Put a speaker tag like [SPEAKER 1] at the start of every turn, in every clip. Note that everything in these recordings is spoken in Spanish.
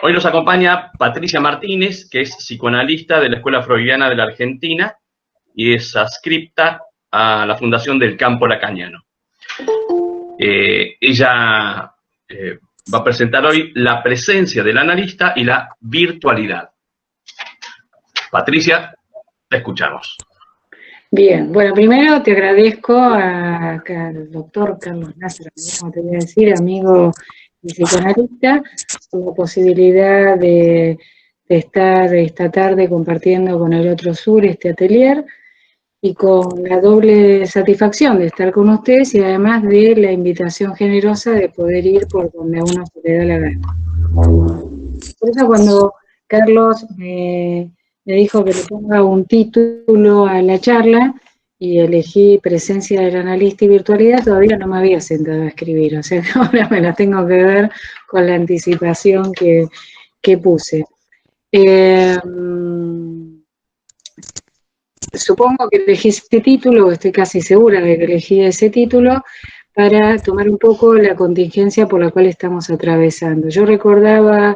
[SPEAKER 1] Hoy nos acompaña Patricia Martínez, que es psicoanalista de la Escuela Freudiana de la Argentina y es adscripta a la Fundación del Campo Lacaniano. Ella va a presentar hoy la presencia del analista y la virtualidad. Patricia, te escuchamos.
[SPEAKER 2] Bien, bueno, primero te agradezco al doctor Carlos Nasser, como te voy a decir, amigo y psicoanalista, por la posibilidad de estar esta tarde compartiendo con el Otro Sur este atelier y con la doble satisfacción de estar con ustedes y además de la invitación generosa de poder ir por donde a uno se le da la gana. Por eso cuando Carlos me dijo que le ponga un título a la charla y elegí presencia del analista y virtualidad, todavía no me había sentado a escribir, o sea que ahora me la tengo que ver con la anticipación que puse. Supongo que elegí ese título, o estoy casi segura de que elegí ese título, para tomar un poco la contingencia por la cual estamos atravesando. Yo recordaba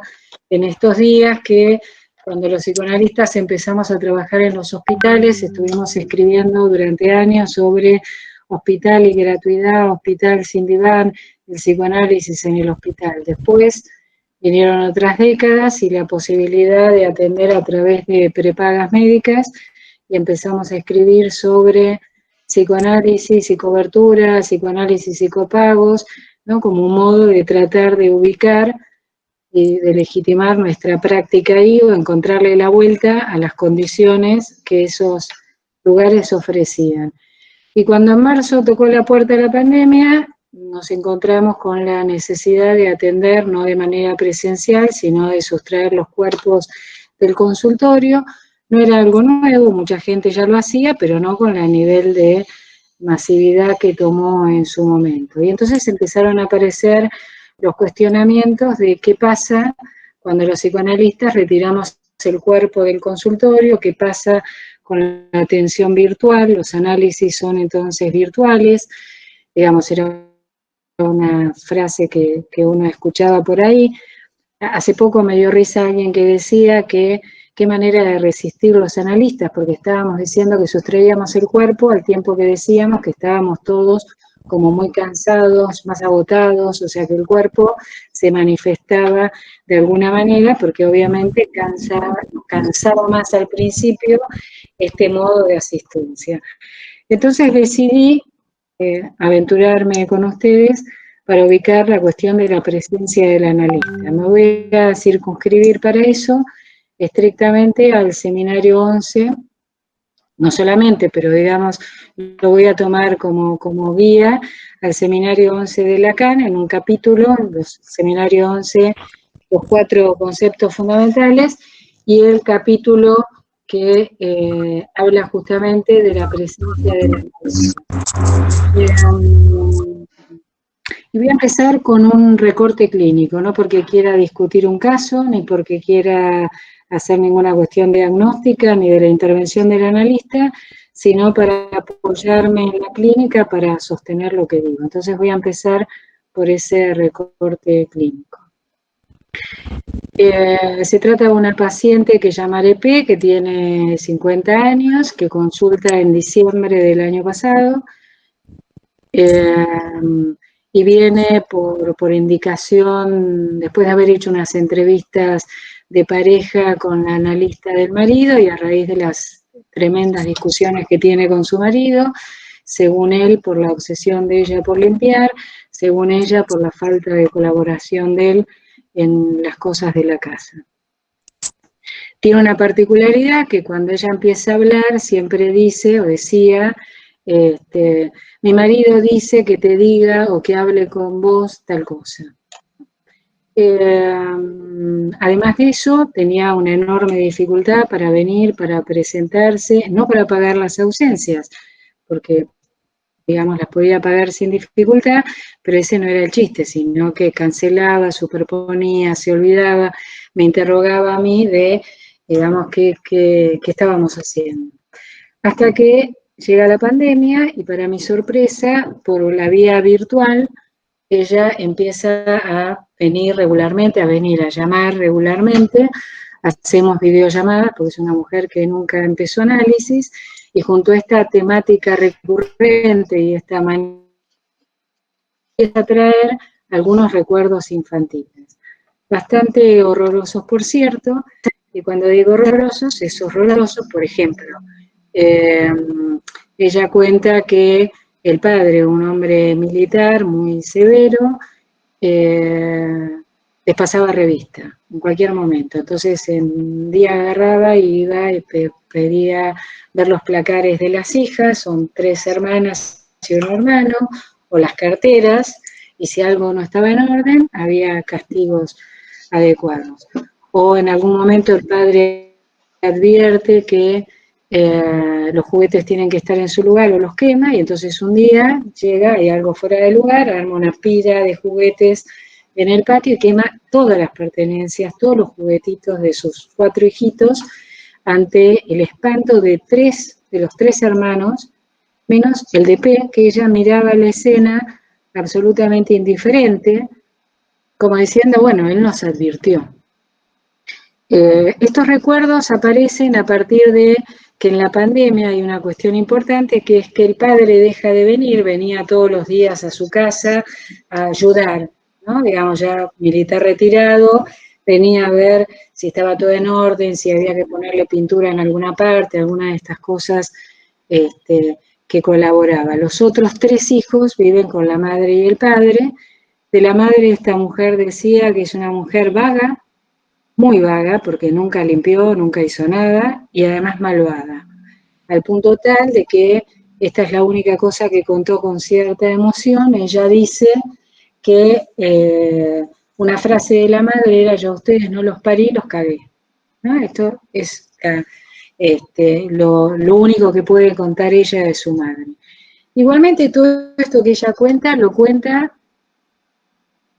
[SPEAKER 2] en estos días que cuando los psicoanalistas empezamos a trabajar en los hospitales, estuvimos escribiendo durante años sobre hospital y gratuidad, hospital sin diván, el psicoanálisis en el hospital. Después vinieron otras décadas y la posibilidad de atender a través de prepagas médicas y empezamos a escribir sobre psicoanálisis, psicobertura, psicoanálisis, psicopagos, ¿no? Como un modo de tratar de ubicar y de legitimar nuestra práctica ahí o encontrarle la vuelta a las condiciones que esos lugares ofrecían. Y cuando en marzo tocó la puerta de la pandemia, nos encontramos con la necesidad de atender, no de manera presencial, sino de sustraer los cuerpos del consultorio. No era algo nuevo, mucha gente ya lo hacía, pero no con el nivel de masividad que tomó en su momento. Y entonces empezaron a aparecer los cuestionamientos de qué pasa cuando los psicoanalistas retiramos el cuerpo del consultorio, qué pasa con la atención virtual, los análisis son entonces virtuales, digamos, era una frase que uno escuchaba por ahí. Hace poco me dio risa alguien que decía que qué manera de resistir los analistas, porque estábamos diciendo que sustraíamos el cuerpo al tiempo que decíamos que estábamos todos como muy cansados, más agotados, o sea que el cuerpo se manifestaba de alguna manera, porque obviamente cansaba más al principio este modo de asistencia. Entonces decidí aventurarme con ustedes para ubicar la cuestión de la presencia del analista. Me voy a circunscribir para eso estrictamente al seminario 11, no solamente, pero digamos, lo voy a tomar como guía al seminario 11 de Lacan, en un capítulo, el seminario 11, los 4 conceptos fundamentales, y el capítulo que habla justamente de la presencia de la y voy a empezar con un recorte clínico, no porque quiera discutir un caso, ni porque quiera hacer ninguna cuestión diagnóstica, ni de la intervención del analista, sino para apoyarme en la clínica para sostener lo que digo. Entonces voy a empezar por ese recorte clínico. Se trata de una paciente que llamaré P, que tiene 50 años, que consulta en diciembre del año pasado, y viene por indicación, después de haber hecho unas entrevistas de pareja con la analista del marido y a raíz de las tremendas discusiones que tiene con su marido, según él por la obsesión de ella por limpiar, según ella por la falta de colaboración de él en las cosas de la casa. Tiene una particularidad que cuando ella empieza a hablar siempre dice o decía, mi marido dice que te diga o que hable con vos tal cosa. Además de eso, tenía una enorme dificultad para venir, para presentarse, no para pagar las ausencias, porque, digamos, las podía pagar sin dificultad, pero ese no era el chiste, sino que cancelaba, superponía, se olvidaba, me interrogaba a mí de, digamos, qué estábamos haciendo. Hasta que llega la pandemia y para mi sorpresa, por la vía virtual, ella empieza a venir regularmente, a llamar regularmente, hacemos videollamadas porque es una mujer que nunca empezó análisis, y junto a esta temática recurrente y esta manera empieza a traer algunos recuerdos infantiles, bastante horrorosos por cierto, y cuando digo horrorosos, es horroroso, por ejemplo, ella cuenta que el padre, un hombre militar muy severo, les pasaba revista en cualquier momento. Entonces, en un día agarraba y iba y pedía ver los placares de las hijas, son 3 hermanas y un hermano, o las carteras, y si algo no estaba en orden, había castigos adecuados. O en algún momento el padre advierte que los juguetes tienen que estar en su lugar o los quema, y entonces un día llega y algo fuera de lugar, arma una pila de juguetes en el patio y quema todas las pertenencias, todos los juguetitos de sus 4 hijitos, ante el espanto de los 3 hermanos, menos el de P, que ella miraba la escena absolutamente indiferente, como diciendo, bueno, él nos advirtió. Estos recuerdos aparecen a partir de que en la pandemia hay una cuestión importante, que es que el padre deja de venir, venía todos los días a su casa a ayudar, ¿no? Digamos, ya militar retirado, venía a ver si estaba todo en orden, si había que ponerle pintura en alguna parte, alguna de estas cosas que colaboraba. Los otros 3 hijos viven con la madre y el padre. De la madre esta mujer decía que es una mujer vaga, muy vaga, porque nunca limpió, nunca hizo nada, y además malvada, al punto tal de que esta es la única cosa que contó con cierta emoción. Ella dice que una frase de la madre era: yo a ustedes no los parí, los cagué, ¿no? Esto es lo único que puede contar ella de su madre. Igualmente todo esto que ella cuenta, lo cuenta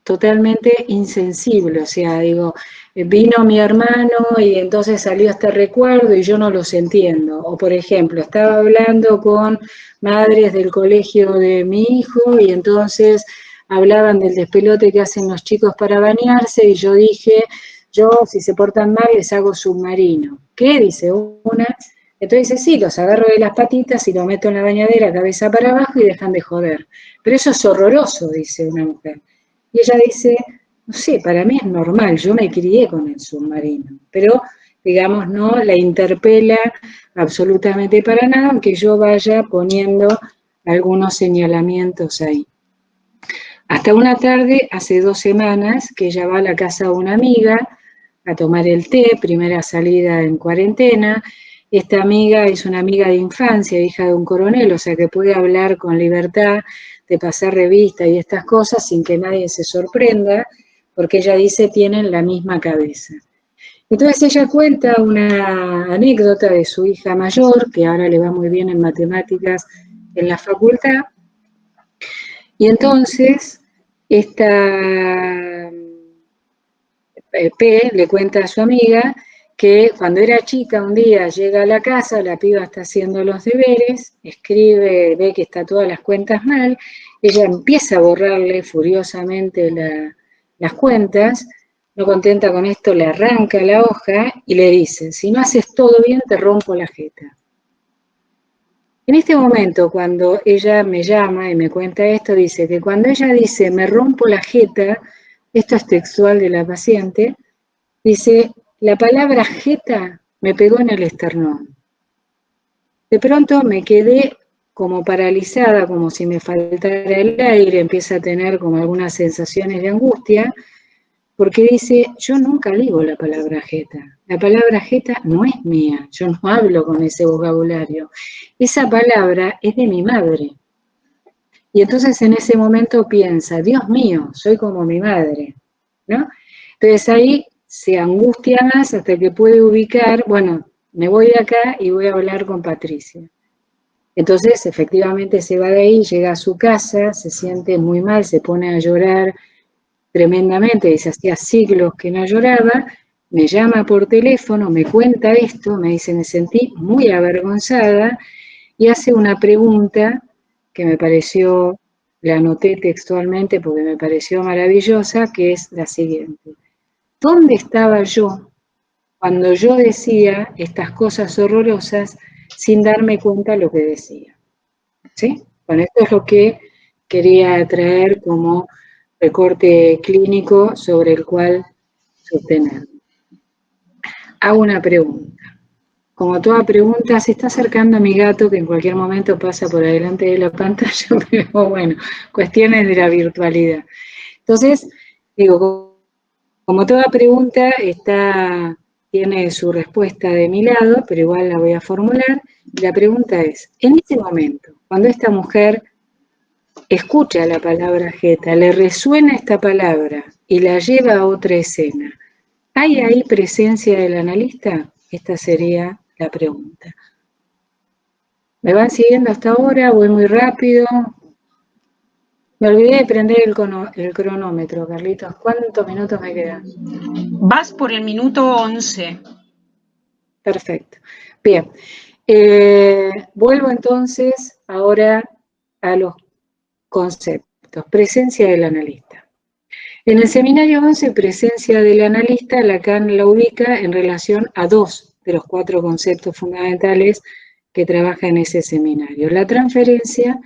[SPEAKER 2] totalmente insensible, o sea, digo, vino mi hermano y entonces salió este recuerdo y yo no los entiendo. O por ejemplo, estaba hablando con madres del colegio de mi hijo y entonces hablaban del despelote que hacen los chicos para bañarse y yo dije, yo si se portan mal les hago submarino. ¿Qué? Dice una. Entonces sí, los agarro de las patitas y los meto en la bañadera cabeza para abajo y dejan de joder. Pero eso es horroroso, dice una mujer. Y ella dice, no sé, para mí es normal, yo me crié con el submarino, pero digamos no la interpela absolutamente para nada, aunque yo vaya poniendo algunos señalamientos ahí. Hasta una tarde, hace 2 semanas, que ella va a la casa de una amiga a tomar el té, primera salida en cuarentena. Esta amiga es una amiga de infancia, hija de un coronel, o sea que puede hablar con libertad de pasar revista y estas cosas sin que nadie se sorprenda, porque ella dice tienen la misma cabeza. Entonces ella cuenta una anécdota de su hija mayor, que ahora le va muy bien en matemáticas en la facultad, y entonces esta P le cuenta a su amiga que cuando era chica un día llega a la casa, la piba está haciendo los deberes, escribe, ve que está todas las cuentas mal, ella empieza a borrarle furiosamente las cuentas, no contenta con esto le arranca la hoja y le dice, si no haces todo bien te rompo la jeta. En este momento, cuando ella me llama y me cuenta esto, dice que cuando ella dice me rompo la jeta, esto es textual de la paciente, dice, la palabra jeta me pegó en el esternón. De pronto me quedé como paralizada, como si me faltara el aire, empieza a tener como algunas sensaciones de angustia, porque dice, yo nunca digo la palabra jeta. La palabra jeta no es mía, yo no hablo con ese vocabulario. Esa palabra es de mi madre. Y entonces en ese momento piensa, Dios mío, soy como mi madre, ¿no? Entonces ahí se angustia más hasta que puede ubicar, bueno, me voy de acá y voy a hablar con Patricia. Entonces efectivamente se va de ahí, llega a su casa, se siente muy mal, se pone a llorar tremendamente, dice, hacía siglos que no lloraba, me llama por teléfono, me cuenta esto, me dice, me sentí muy avergonzada y hace una pregunta que me pareció la anoté textualmente porque me pareció maravillosa, que es la siguiente. ¿Dónde estaba yo cuando yo decía estas cosas horrorosas sin darme cuenta de lo que decía? ¿Sí? Bueno, esto es lo que quería traer como recorte clínico sobre el cual sostener. Hago una pregunta. Como toda pregunta, se está acercando a mi gato que en cualquier momento pasa por delante de la pantalla, pero bueno, cuestiones de la virtualidad. Entonces, digo, como toda pregunta tiene su respuesta de mi lado, pero igual la voy a formular. La pregunta es, en este momento, cuando esta mujer escucha la palabra jeta, le resuena esta palabra y la lleva a otra escena, ¿hay ahí presencia del analista? Esta sería la pregunta. ¿Me van siguiendo hasta ahora? ¿Voy muy rápido? Me olvidé de prender el cronómetro, Carlitos. ¿Cuántos minutos me quedan?
[SPEAKER 3] Vas por el minuto 11.
[SPEAKER 2] Perfecto. Bien. Vuelvo entonces ahora a los conceptos. Presencia del analista. En el seminario 11, presencia del analista, Lacan la ubica en relación a 2 de los 4 conceptos fundamentales que trabaja en ese seminario, la transferencia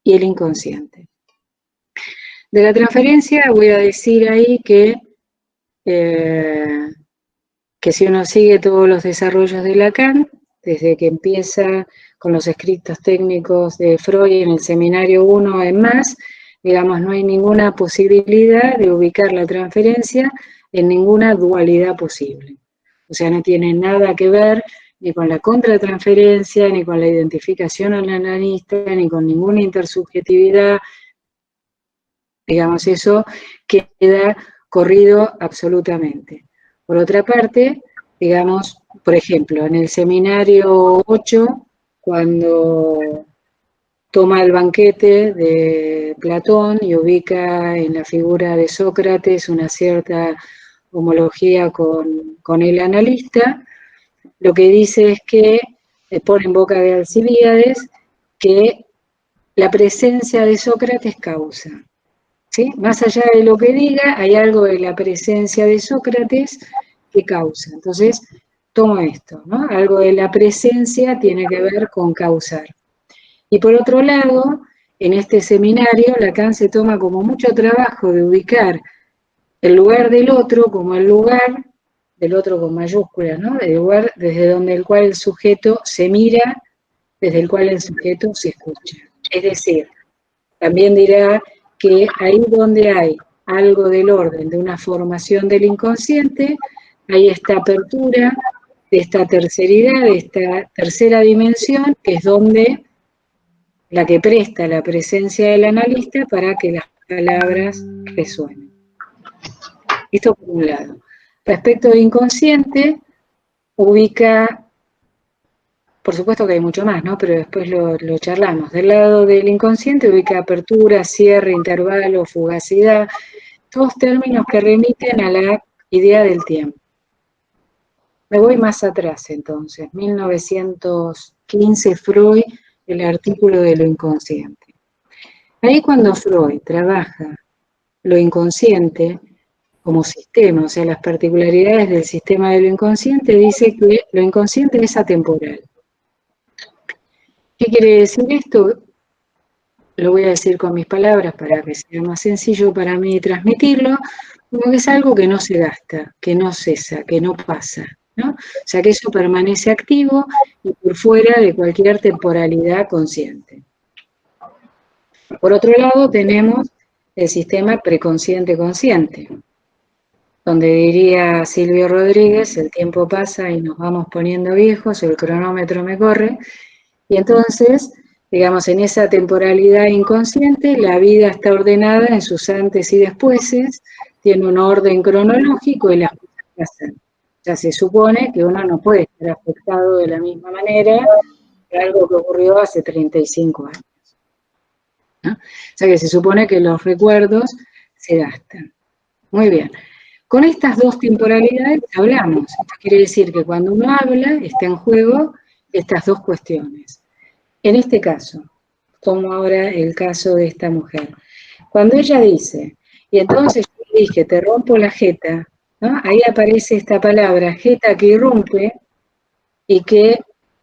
[SPEAKER 2] y el inconsciente. De la transferencia voy a decir ahí que si uno sigue todos los desarrollos de Lacan, desde que empieza con los escritos técnicos de Freud en el seminario 1 en más, digamos, no hay ninguna posibilidad de ubicar la transferencia en ninguna dualidad posible. O sea, no tiene nada que ver ni con la contratransferencia, ni con la identificación al analista, ni con ninguna intersubjetividad. Digamos, eso queda corrido absolutamente. Por otra parte, digamos, por ejemplo, en el seminario 8, cuando toma el banquete de Platón y ubica en la figura de Sócrates una cierta homología con el analista, lo que dice es que pone en boca de Alcibíades que la presencia de Sócrates causa. ¿Sí? Más allá de lo que diga, hay algo de la presencia de Sócrates que causa. Entonces, tomo esto, ¿no? Algo de la presencia tiene que ver con causar. Y por otro lado, en este seminario, Lacan se toma como mucho trabajo de ubicar el lugar del otro como el lugar del otro con mayúsculas, ¿no? El lugar desde donde el cual el sujeto se mira, desde el cual el sujeto se escucha. Es decir, también dirá que ahí donde hay algo del orden de una formación del inconsciente, hay esta apertura de esta terceridad, de esta tercera dimensión, que es donde la que presta la presencia del analista para que las palabras resuenen. Esto por un lado. Respecto de inconsciente, ubica, por supuesto que hay mucho más, ¿no? Pero después lo charlamos. Del lado del inconsciente ubica apertura, cierre, intervalo, fugacidad, todos términos que remiten a la idea del tiempo. Me voy más atrás entonces, 1915, Freud, el artículo de lo inconsciente. Ahí cuando Freud trabaja lo inconsciente como sistema, o sea, las particularidades del sistema de lo inconsciente, dice que lo inconsciente es atemporal. ¿Qué quiere decir esto? Lo voy a decir con mis palabras para que sea más sencillo para mí transmitirlo, como que es algo que no se gasta, que no cesa, que no pasa, ¿no? O sea, que eso permanece activo y por fuera de cualquier temporalidad consciente. Por otro lado, tenemos el sistema preconsciente-consciente, donde diría Silvio Rodríguez, el tiempo pasa y nos vamos poniendo viejos, el cronómetro me corre, y entonces, digamos, en esa temporalidad inconsciente, la vida está ordenada en sus antes y despuéses, tiene un orden cronológico y las cosas pasan. O sea, se supone que uno no puede estar afectado de la misma manera que algo que ocurrió hace 35 años. ¿No? O sea, que se supone que los recuerdos se gastan. Muy bien. Con estas dos temporalidades hablamos. Esto quiere decir que cuando uno habla, está en juego estas dos cuestiones. En este caso, tomo ahora el caso de esta mujer. Cuando ella dice, y entonces yo le dije, te rompo la jeta, ¿no? Ahí aparece esta palabra, jeta, que irrumpe y que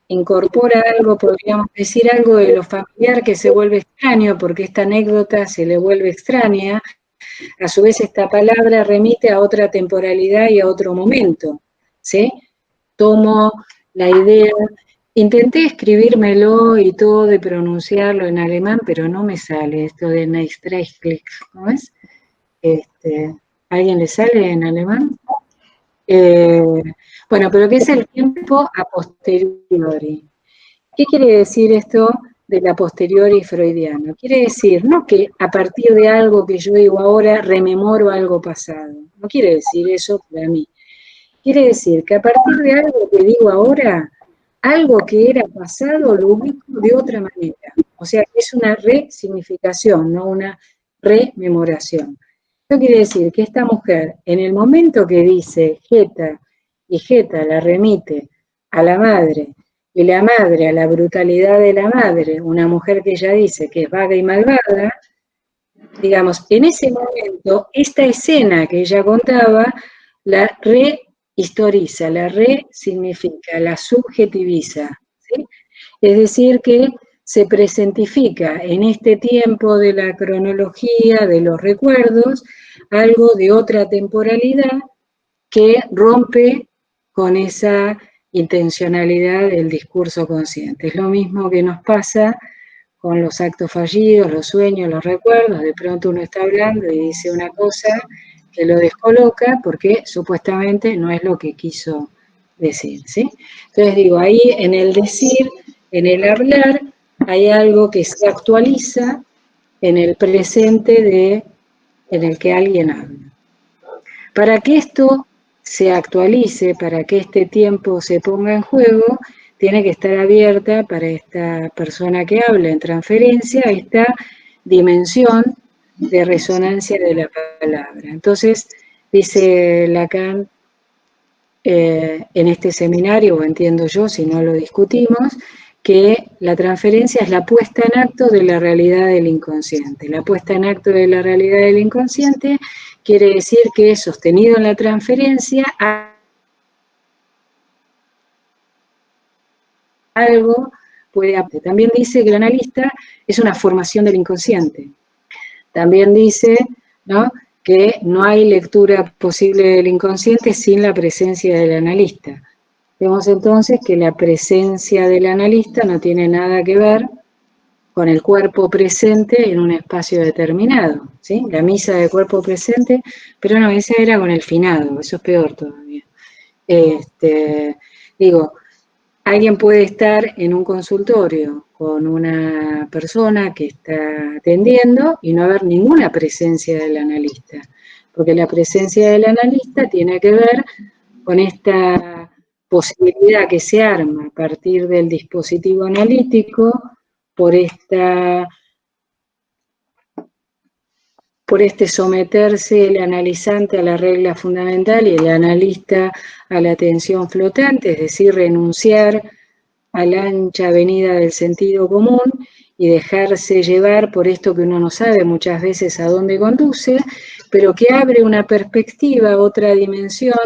[SPEAKER 2] incorpora algo, podríamos decir algo de lo familiar que se vuelve extraño, porque esta anécdota se le vuelve extraña. A su vez, esta palabra remite a otra temporalidad y a otro momento, ¿sí? Tomo la idea, intenté escribírmelo y todo de pronunciarlo en alemán, pero no me sale esto de Neustreichblick, ¿cómo es? ¿Alguien le sale en alemán? Bueno, pero ¿qué es el tiempo a posteriori? ¿Qué quiere decir esto de la posteriori freudiano? Quiere decir, no que a partir de algo que yo digo ahora rememoro algo pasado. No quiere decir eso para mí. Quiere decir que a partir de algo que digo ahora, algo que era pasado lo ubico de otra manera. O sea, es una resignificación, no una rememoración. Esto quiere decir que esta mujer, en el momento que dice Geta, y Geta la remite a la madre, y la madre a la brutalidad de la madre, una mujer que ella dice que es vaga y malvada, digamos, en ese momento, esta escena que ella contaba, la rehistoriza, la resignifica, la subjetiviza, ¿sí? Es decir, que se presentifica en este tiempo de la cronología, de los recuerdos, algo de otra temporalidad que rompe con esa intencionalidad del discurso consciente. Es lo mismo que nos pasa con los actos fallidos, los sueños, los recuerdos. De pronto uno está hablando y dice una cosa que lo descoloca porque supuestamente no es lo que quiso decir, ¿sí? Entonces digo, ahí en el decir, en el hablar, hay algo que se actualiza en el presente en el que alguien habla. Para que esto se actualice, para que este tiempo se ponga en juego, tiene que estar abierta para esta persona que habla en transferencia esta dimensión de resonancia de la palabra. Entonces, dice Lacan en este seminario, o entiendo yo, si no lo discutimos, que la transferencia es la puesta en acto de la realidad del inconsciente. La puesta en acto de la realidad del inconsciente quiere decir que sostenido en la transferencia algo puede. También dice que el analista es una formación del inconsciente. También dice, ¿no?, que no hay lectura posible del inconsciente sin la presencia del analista. Vemos entonces que la presencia del analista no tiene nada que ver con el cuerpo presente en un espacio determinado, ¿sí? La misa de cuerpo presente, pero no, esa era con el finado, eso es peor todavía. Digo, alguien puede estar en un consultorio con una persona que está atendiendo y no haber ninguna presencia del analista, porque la presencia del analista tiene que ver con esta posibilidad que se arma a partir del dispositivo analítico por este someterse el analizante a la regla fundamental y el analista a la atención flotante, es decir, renunciar a la ancha avenida del sentido común y dejarse llevar por esto que uno no sabe muchas veces a dónde conduce, pero que abre una perspectiva, otra dimensión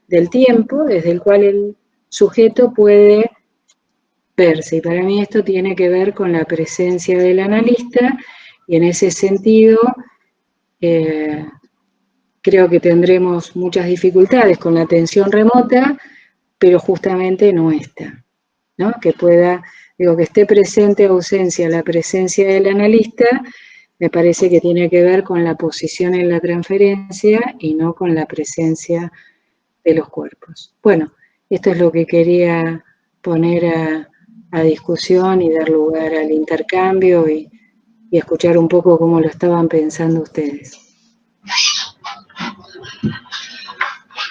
[SPEAKER 2] del tiempo desde el cual el sujeto puede verse. Y para mí esto tiene que ver con la presencia del analista y en ese sentido creo que tendremos muchas dificultades con la atención remota, pero justamente no esta, ¿no? Que pueda, digo, que esté presente ausencia la presencia del analista, me parece que tiene que ver con la posición en la transferencia y no con la presencia de los cuerpos. Bueno, esto es lo que quería poner a discusión y dar lugar al intercambio y escuchar un poco cómo lo estaban pensando ustedes.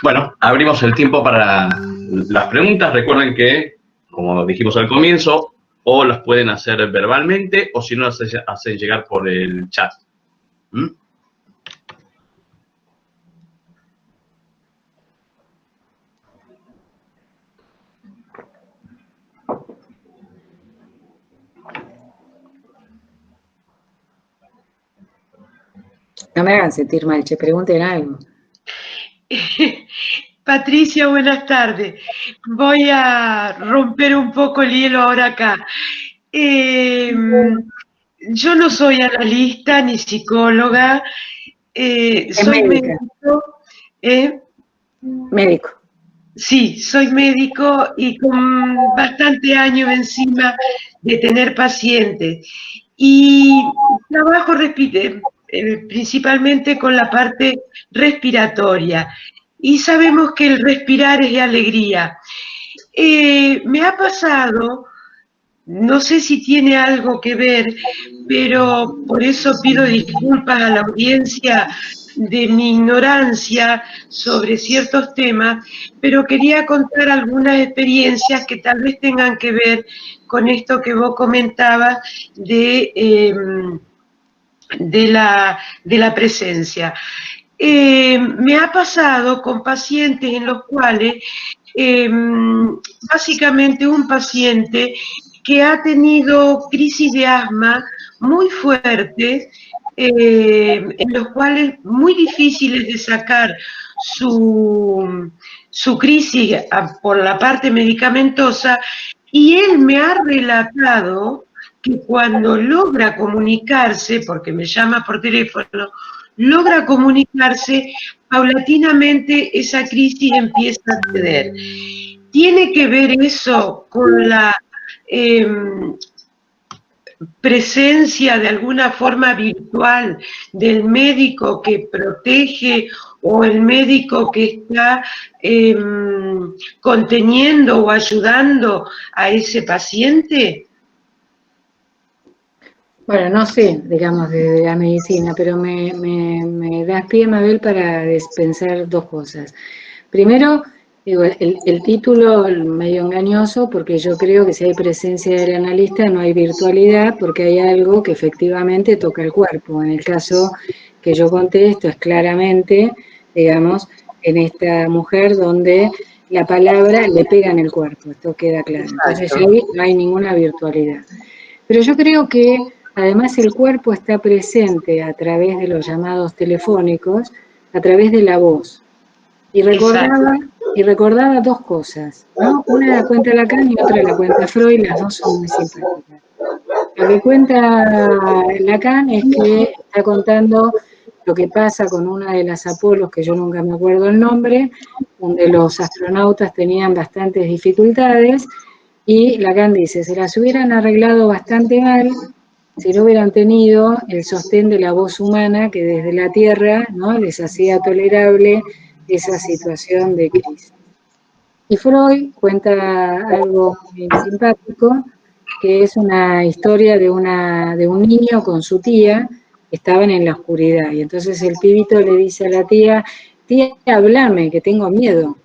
[SPEAKER 1] Bueno, abrimos el tiempo para las preguntas. Recuerden que, como dijimos al comienzo, o las pueden hacer verbalmente o si no las hacen llegar por el chat. ¿Mm?
[SPEAKER 2] No me hagan sentir mal, che, pregunten algo.
[SPEAKER 4] Patricia, buenas tardes. Voy a romper un poco el hielo ahora acá. Yo no soy analista ni psicóloga,
[SPEAKER 2] Es
[SPEAKER 4] soy
[SPEAKER 2] médica,
[SPEAKER 4] médico. ¿eh?
[SPEAKER 2] médico.
[SPEAKER 4] Sí, soy médico y con bastante años encima de tener pacientes. Y trabajo principalmente con la parte respiratoria. Y sabemos que el respirar es de alegría. Me ha pasado, no sé si tiene algo que ver, pero por eso pido disculpas a la audiencia de mi ignorancia sobre ciertos temas, pero quería contar algunas experiencias que tal vez tengan que ver con esto que vos comentabas de la presencia. Me ha pasado con pacientes en los cuales, básicamente un paciente que ha tenido crisis de asma muy fuertes, en los cuales muy difíciles de sacar su crisis por la parte medicamentosa, y él me ha relatado que cuando logra comunicarse, porque me llama por teléfono, logra comunicarse, paulatinamente esa crisis empieza a ceder. ¿Tiene que ver eso con la presencia de alguna forma virtual del médico que protege o el médico que está conteniendo o ayudando a ese paciente?
[SPEAKER 2] Bueno, no sé, digamos, de la medicina, pero me das pie, Mabel, para pensar dos cosas. Primero, digo, el título medio engañoso, porque yo creo que si hay presencia del analista no hay virtualidad, porque hay algo que efectivamente toca el cuerpo. En el caso que yo contesto es claramente, digamos, en esta mujer donde la palabra le pega en el cuerpo, esto queda claro. Entonces ahí no hay ninguna virtualidad. Pero yo creo que además el cuerpo está presente a través de los llamados telefónicos, a través de la voz. Y recordaba dos cosas, ¿no? Una la cuenta Lacan y otra la cuenta Freud, las dos son muy simpáticas. Lo que cuenta Lacan es que está contando lo que pasa con una de las Apolos, que yo nunca me acuerdo el nombre, donde los astronautas tenían bastantes dificultades, y Lacan dice, se las hubieran arreglado bastante mal si no hubieran tenido el sostén de la voz humana que desde la Tierra, ¿no?, les hacía tolerable esa situación de crisis. Y Freud cuenta algo muy simpático, que es una historia de un niño con su tía, que estaban en la oscuridad, y entonces el pibito le dice a la tía, hablame, que tengo miedo.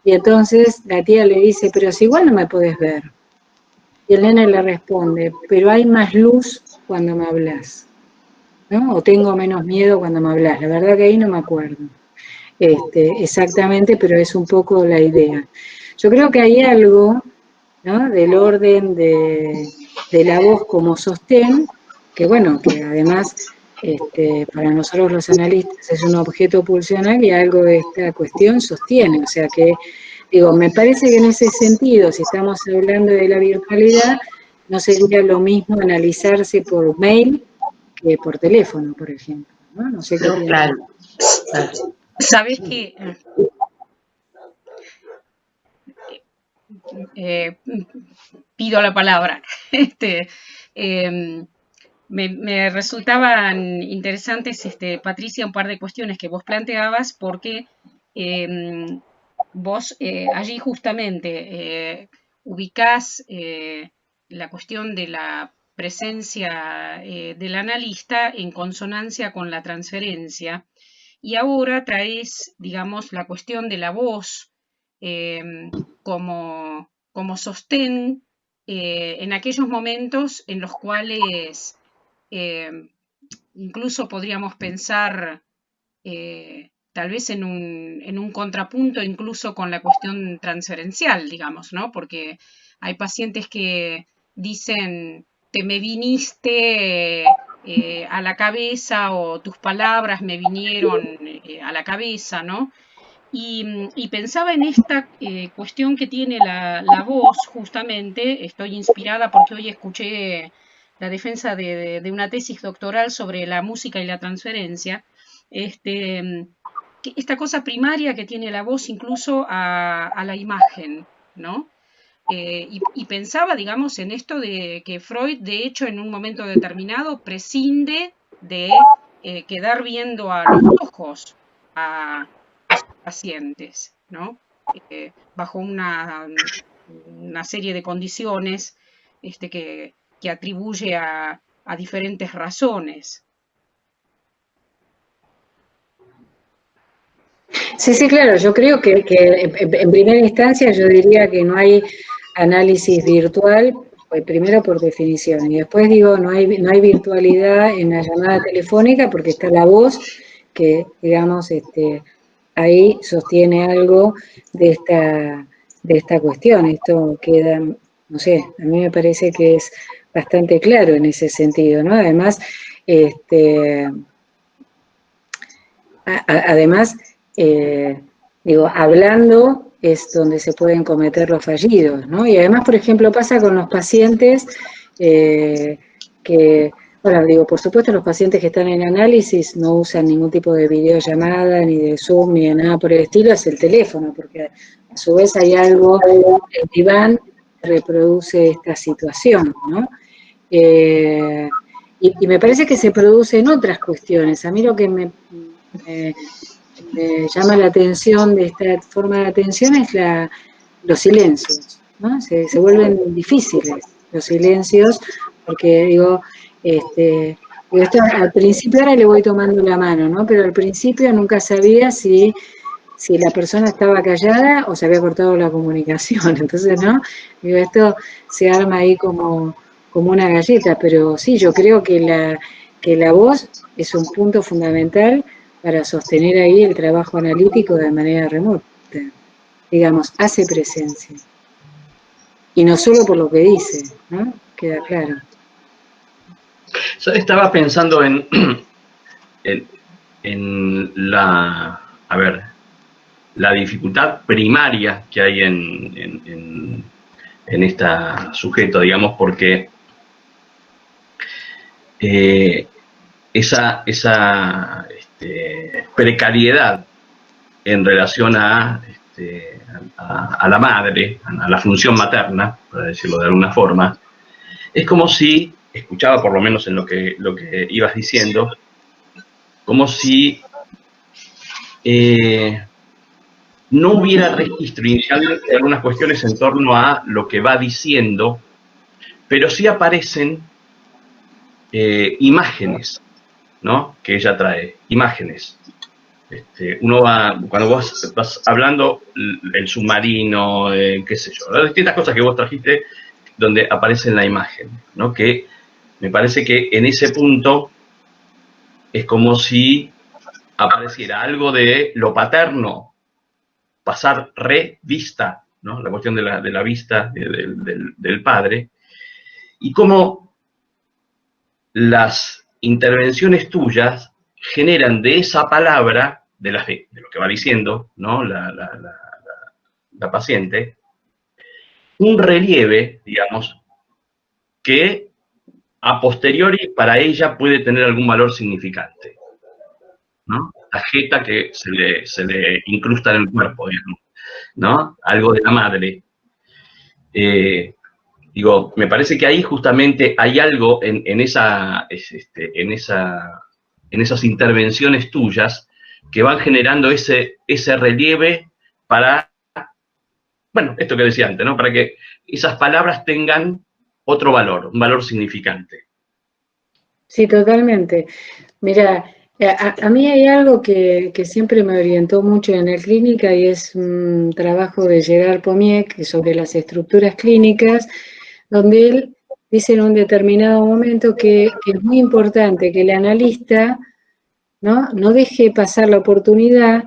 [SPEAKER 2] Y entonces la tía le dice, pero si igual no me podés ver. Y el nene le responde, pero hay más luz cuando me hablas, ¿no? O tengo menos miedo cuando me hablas. La verdad que ahí no me acuerdo exactamente, pero es un poco la idea. Yo creo que hay algo, ¿no?, del orden de la voz como sostén, que bueno, que además para nosotros los analistas es un objeto pulsional y algo de esta cuestión sostiene, o sea que, digo, me parece que en ese sentido, si estamos hablando de la virtualidad, no sería lo mismo analizarse por mail que por teléfono, por ejemplo, ¿no? No sé qué piensas.
[SPEAKER 4] Claro.
[SPEAKER 3] Sabes que pido la palabra. Me resultaban interesantes, Patricia, un par de cuestiones que vos planteabas, porque vos allí justamente ubicás la cuestión de la presencia del analista en consonancia con la transferencia, y ahora traes, digamos, la cuestión de la voz como sostén en aquellos momentos en los cuales incluso podríamos pensar tal vez en un contrapunto incluso con la cuestión transferencial, digamos, ¿no? Porque hay pacientes que dicen, te me viniste a la cabeza, o tus palabras me vinieron a la cabeza, ¿no? Y pensaba en esta cuestión que tiene la voz, justamente. Estoy inspirada porque hoy escuché la defensa de una tesis doctoral sobre la música y la transferencia. Esta cosa primaria que tiene la voz incluso a la imagen, ¿no? Y pensaba, digamos, en esto de que Freud, de hecho, en un momento determinado, prescinde de quedar viendo a los ojos a sus pacientes, ¿no? Bajo una serie de condiciones que atribuye a diferentes razones.
[SPEAKER 2] Sí, sí, claro, yo creo que en primera instancia yo diría que no hay análisis virtual, pues primero por definición, y después digo, no hay virtualidad en la llamada telefónica porque está la voz que, digamos, ahí sostiene algo de esta cuestión. Esto queda, no sé, a mí me parece que es bastante claro en ese sentido, ¿no? Además, digo, hablando es donde se pueden cometer los fallidos, ¿no? Y además, por ejemplo, pasa con los pacientes que, bueno, digo, por supuesto los pacientes que están en análisis no usan ningún tipo de videollamada, ni de Zoom, ni de nada por el estilo, es el teléfono, porque a su vez hay algo, el diván reproduce esta situación, ¿no? Y me parece que se produce en otras cuestiones. A mí lo que me llama la atención de esta forma de atención es los silencios, ¿no? Se vuelven difíciles los silencios, porque digo, esto al principio, ahora le voy tomando la mano, ¿no? Pero al principio nunca sabía si la persona estaba callada o se había cortado la comunicación. Entonces, ¿no? Digo, esto se arma ahí como una galleta, pero sí, yo creo que la voz es un punto fundamental para sostener ahí el trabajo analítico de manera remota. Digamos, hace presencia. Y no solo por lo que dice, ¿no? Queda claro.
[SPEAKER 1] Yo estaba pensando en la dificultad primaria que hay en este sujeto, digamos, porque esa precariedad en relación a la madre, a la función materna, para decirlo de alguna forma, es como si, escuchaba por lo menos en lo que ibas diciendo, como si no hubiera registro inicial de algunas cuestiones en torno a lo que va diciendo, pero sí aparecen imágenes, ¿no? Que ella trae, imágenes. Uno va, cuando vos vas hablando, el submarino, qué sé yo, las distintas cosas que vos trajiste, donde aparece en la imagen, ¿no? Que me parece que en ese punto es como si apareciera algo de lo paterno, pasar revista, ¿no? La cuestión de la vista del padre, y cómo las intervenciones tuyas generan de esa palabra, de lo que va diciendo, ¿no? la paciente, un relieve, digamos, que a posteriori para ella puede tener algún valor significante, ¿no? La jeta que se le incrusta en el cuerpo, digamos, ¿no? Algo de la madre. Digo, me parece que ahí justamente hay algo en esas intervenciones tuyas que van generando ese relieve para, bueno, esto que decía antes, ¿no? Para que esas palabras tengan otro valor, un valor significante.
[SPEAKER 2] Sí, totalmente. Mira, a mí hay algo que siempre me orientó mucho en la clínica y es un trabajo de Gerard Pommier sobre las estructuras clínicas, donde él dice en un determinado momento que es muy importante que el analista no deje pasar la oportunidad.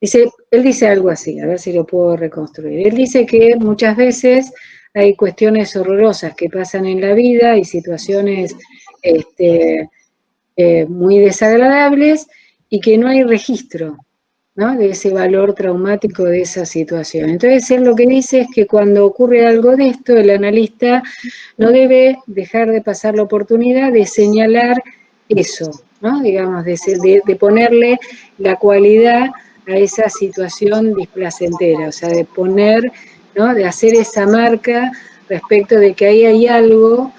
[SPEAKER 2] Él dice algo así, a ver si lo puedo reconstruir. Él dice que muchas veces hay cuestiones horrorosas que pasan en la vida y situaciones muy desagradables y que no hay registro, ¿no?, de ese valor traumático de esa situación. Entonces él lo que dice es que cuando ocurre algo de esto, el analista no debe dejar de pasar la oportunidad de señalar eso, ¿no?, digamos, de ponerle la cualidad a esa situación displacentera, o sea, de poner, ¿no?, de hacer esa marca respecto de que ahí hay algo,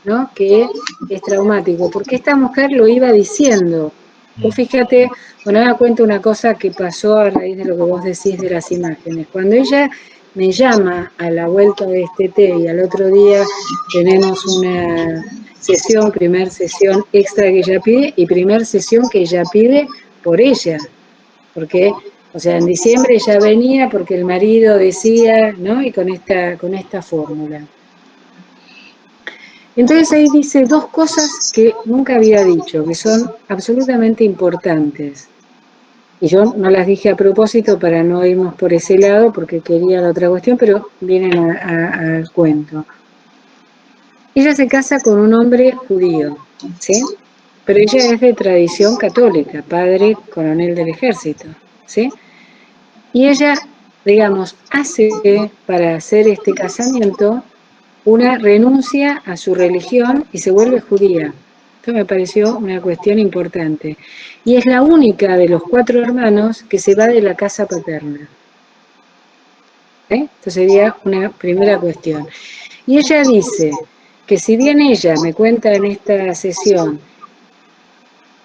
[SPEAKER 2] ¿no?, que es traumático, porque esta mujer lo iba diciendo. Vos fíjate, bueno, ahora cuento una cosa que pasó a raíz de lo que vos decís de las imágenes. Cuando ella me llama a la vuelta de este té y al otro día tenemos una sesión, primer sesión extra que ella pide y primer sesión que ella pide por ella, porque, o sea, en diciembre ella venía porque el marido decía, ¿no?, y con esta fórmula. Entonces ahí dice dos cosas que nunca había dicho, que son absolutamente importantes. Y yo no las dije a propósito para no irnos por ese lado, porque quería la otra cuestión, pero vienen al cuento. Ella se casa con un hombre judío, ¿sí? Pero ella es de tradición católica, padre coronel del ejército, ¿sí? Y ella, digamos, hace para hacer este casamiento una renuncia a su religión y se vuelve judía. Esto me pareció una cuestión importante. Y es la única de los 4 hermanos que se va de la casa paterna. Esto sería una primera cuestión. Y ella dice que si bien ella me cuenta en esta sesión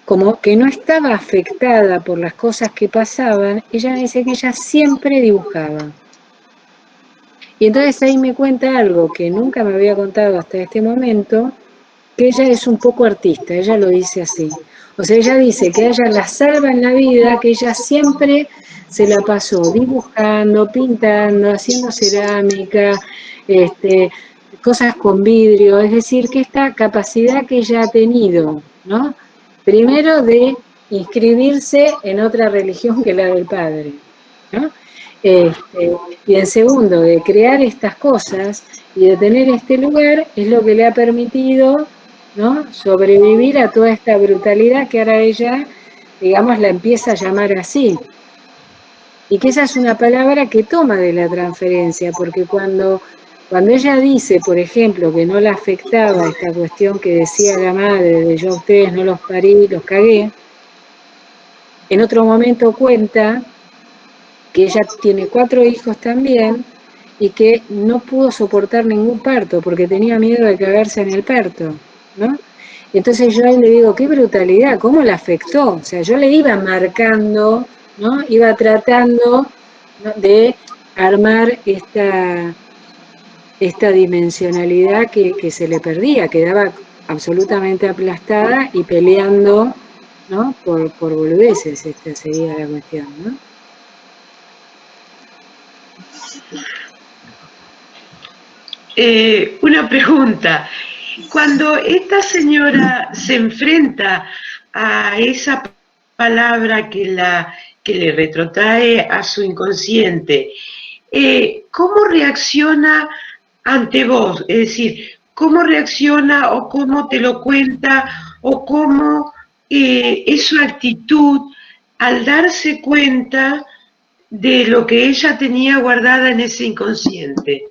[SPEAKER 2] como que no estaba afectada por las cosas que pasaban, ella dice que ella siempre dibujaba. Y entonces ahí me cuenta algo que nunca me había contado hasta este momento, que ella es un poco artista, ella lo dice así. O sea, ella dice que a ella la salva en la vida, que ella siempre se la pasó dibujando, pintando, haciendo cerámica, cosas con vidrio, es decir, que esta capacidad que ella ha tenido, ¿no?, primero de inscribirse en otra religión que la del padre, ¿no?, y en segundo, de crear estas cosas y de tener este lugar, es lo que le ha permitido, ¿no?, sobrevivir a toda esta brutalidad que ahora ella, digamos, la empieza a llamar así. Y que esa es una palabra que toma de la transferencia, porque cuando ella dice, por ejemplo, que no la afectaba esta cuestión que decía la madre de yo a ustedes no los parí, los cagué, en otro momento cuenta que ella tiene 4 hijos también y que no pudo soportar ningún parto porque tenía miedo de cagarse en el parto, ¿no? Entonces yo ahí le digo, qué brutalidad, ¿cómo la afectó? O sea, yo le iba marcando, ¿no?, iba tratando, ¿no?, de armar esta dimensionalidad que se le perdía, quedaba absolutamente aplastada y peleando, ¿no?, por boludeces, esta sería la cuestión, ¿no?
[SPEAKER 4] Una pregunta. Cuando esta señora se enfrenta a esa palabra que le retrotrae a su inconsciente, ¿cómo reacciona ante vos? Es decir, ¿cómo reacciona o cómo te lo cuenta o cómo es su actitud al darse cuenta de lo que ella tenía guardada en ese inconsciente?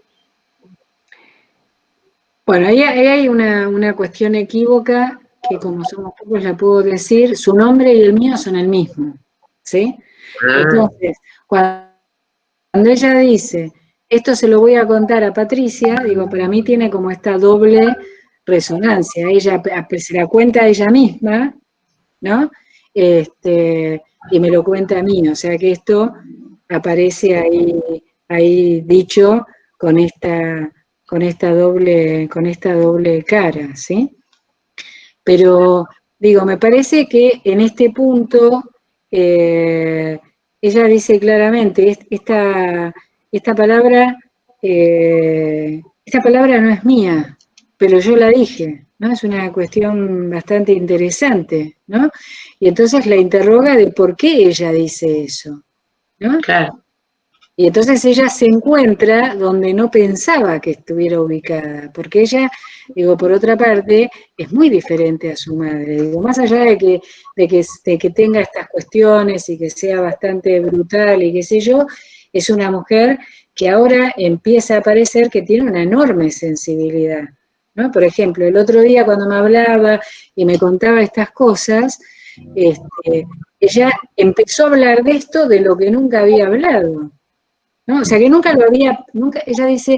[SPEAKER 2] Bueno, ahí hay una cuestión equívoca que como somos pocos la puedo decir, su nombre y el mío son el mismo, ¿sí? Entonces, cuando ella dice, esto se lo voy a contar a Patricia, digo, para mí tiene como esta doble resonancia, ella se la cuenta a ella misma, ¿no? Y me lo cuenta a mí, o sea que esto aparece ahí dicho con esta doble cara, ¿sí? Pero, digo, me parece que en este punto ella dice claramente, esta palabra no es mía, pero yo la dije, ¿no? Es una cuestión bastante interesante, ¿no? Y entonces la interroga de por qué ella dice eso, ¿no?
[SPEAKER 4] Claro.
[SPEAKER 2] Y entonces ella se encuentra donde no pensaba que estuviera ubicada, porque ella, digo, por otra parte, es muy diferente a su madre. Digo, más allá de que tenga estas cuestiones y que sea bastante brutal y qué sé yo, es una mujer que ahora empieza a parecer que tiene una enorme sensibilidad, ¿no? Por ejemplo, el otro día cuando me hablaba y me contaba estas cosas, ella empezó a hablar de esto de lo que nunca había hablado, ¿no? O sea, que ella dice,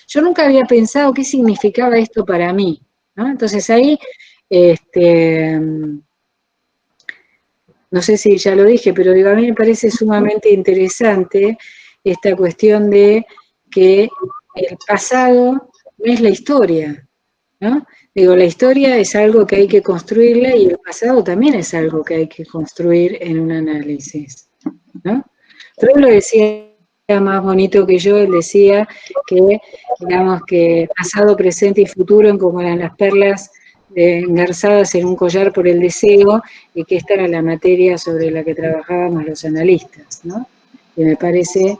[SPEAKER 2] yo nunca había pensado qué significaba esto para mí, ¿no? Entonces ahí, no sé si ya lo dije, pero digo, a mí me parece sumamente interesante esta cuestión de que el pasado no es la historia, ¿no? Digo, la historia es algo que hay que construirla y el pasado también es algo que hay que construir en un análisis, ¿no? Freud lo decía más bonito que yo, él decía que, digamos, que pasado, presente y futuro, como eran las perlas engarzadas en un collar por el deseo, y que esta era la materia sobre la que trabajábamos los analistas, ¿no? Y me parece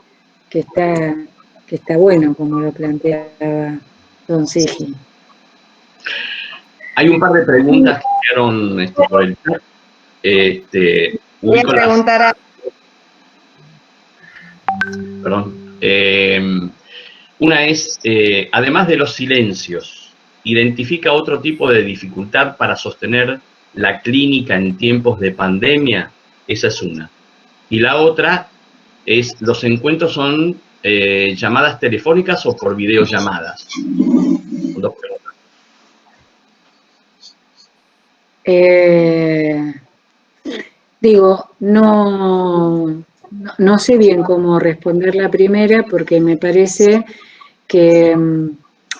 [SPEAKER 2] que está bueno como lo planteaba Don Sigi.
[SPEAKER 1] Hay un par de preguntas que quedaron por el chat.
[SPEAKER 5] Voy a preguntar a...
[SPEAKER 1] Perdón. Una es, además de los silencios, ¿identifica otro tipo de dificultad para sostener la clínica en tiempos de pandemia? Esa es una. Y la otra es, ¿los encuentros son llamadas telefónicas o por videollamadas? Dos preguntas.
[SPEAKER 2] Digo, no sé bien cómo responder la primera porque me parece que,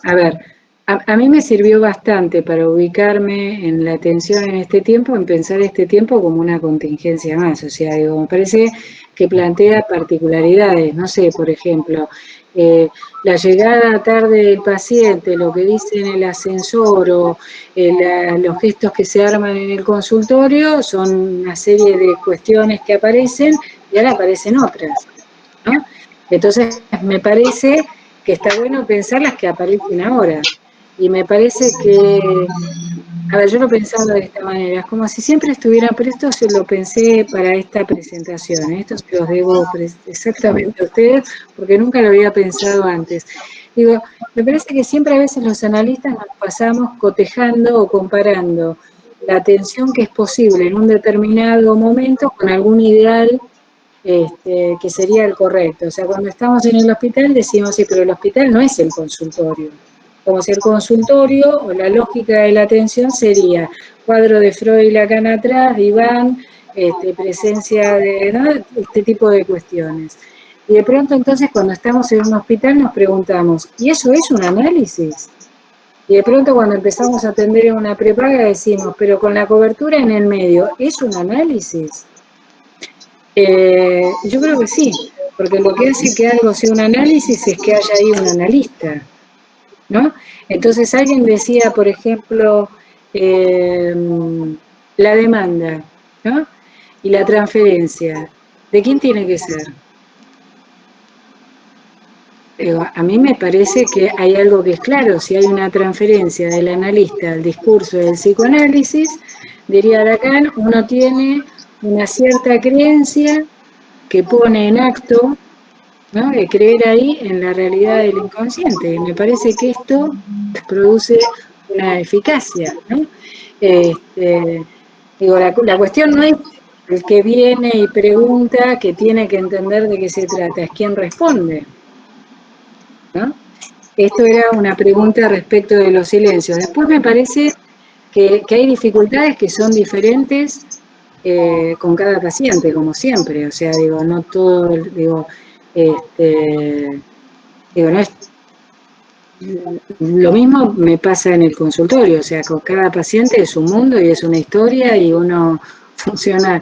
[SPEAKER 2] a ver, a mí me sirvió bastante para ubicarme en la atención en este tiempo, en pensar este tiempo como una contingencia más. O sea, digo, me parece que plantea particularidades, no sé, por ejemplo, la llegada tarde del paciente, lo que dice en el ascensor o los gestos que se arman en el consultorio son una serie de cuestiones que aparecen y ahora aparecen otras, ¿no? Entonces me parece que está bueno pensar las que aparecen ahora. Y me parece que, a ver, yo lo pensaba de esta manera, es como si siempre estuviera, pero esto se lo pensé para esta presentación, esto se los debo exactamente a ustedes, porque nunca lo había pensado antes. Digo, me parece que siempre a veces los analistas nos pasamos cotejando o comparando la atención que es posible en un determinado momento con algún ideal que sería el correcto. O sea, cuando estamos en el hospital decimos, sí, pero el hospital no es el consultorio. Como si el consultorio o la lógica de la atención sería cuadro de Freud acá atrás, diván, presencia de, ¿no? Este tipo de cuestiones. Y de pronto entonces cuando estamos en un hospital nos preguntamos, ¿y eso es un análisis? Y de pronto cuando empezamos a atender en una prepaga decimos, pero con la cobertura en el medio, ¿es un análisis? Yo creo que sí, porque lo que hace que algo sea un análisis es que haya ahí un analista, ¿no? Entonces alguien decía, por ejemplo, la demanda, ¿no? Y la transferencia, ¿de quién tiene que ser? A mí me parece que hay algo que es claro, si hay una transferencia del analista al discurso del psicoanálisis, diría Lacan, uno tiene una cierta creencia que pone en acto, ¿no? De creer ahí en la realidad del inconsciente. Y me parece que esto produce una eficacia, ¿no? Digo, la cuestión no es el que viene y pregunta que tiene que entender de qué se trata, es quién responde, ¿no? Esto era una pregunta respecto de los silencios. Después me parece que hay dificultades que son diferentes con cada paciente, como siempre. O sea, digo, no todo, digo, no es, lo mismo me pasa en el consultorio, o sea, con cada paciente es un mundo y es una historia y uno funciona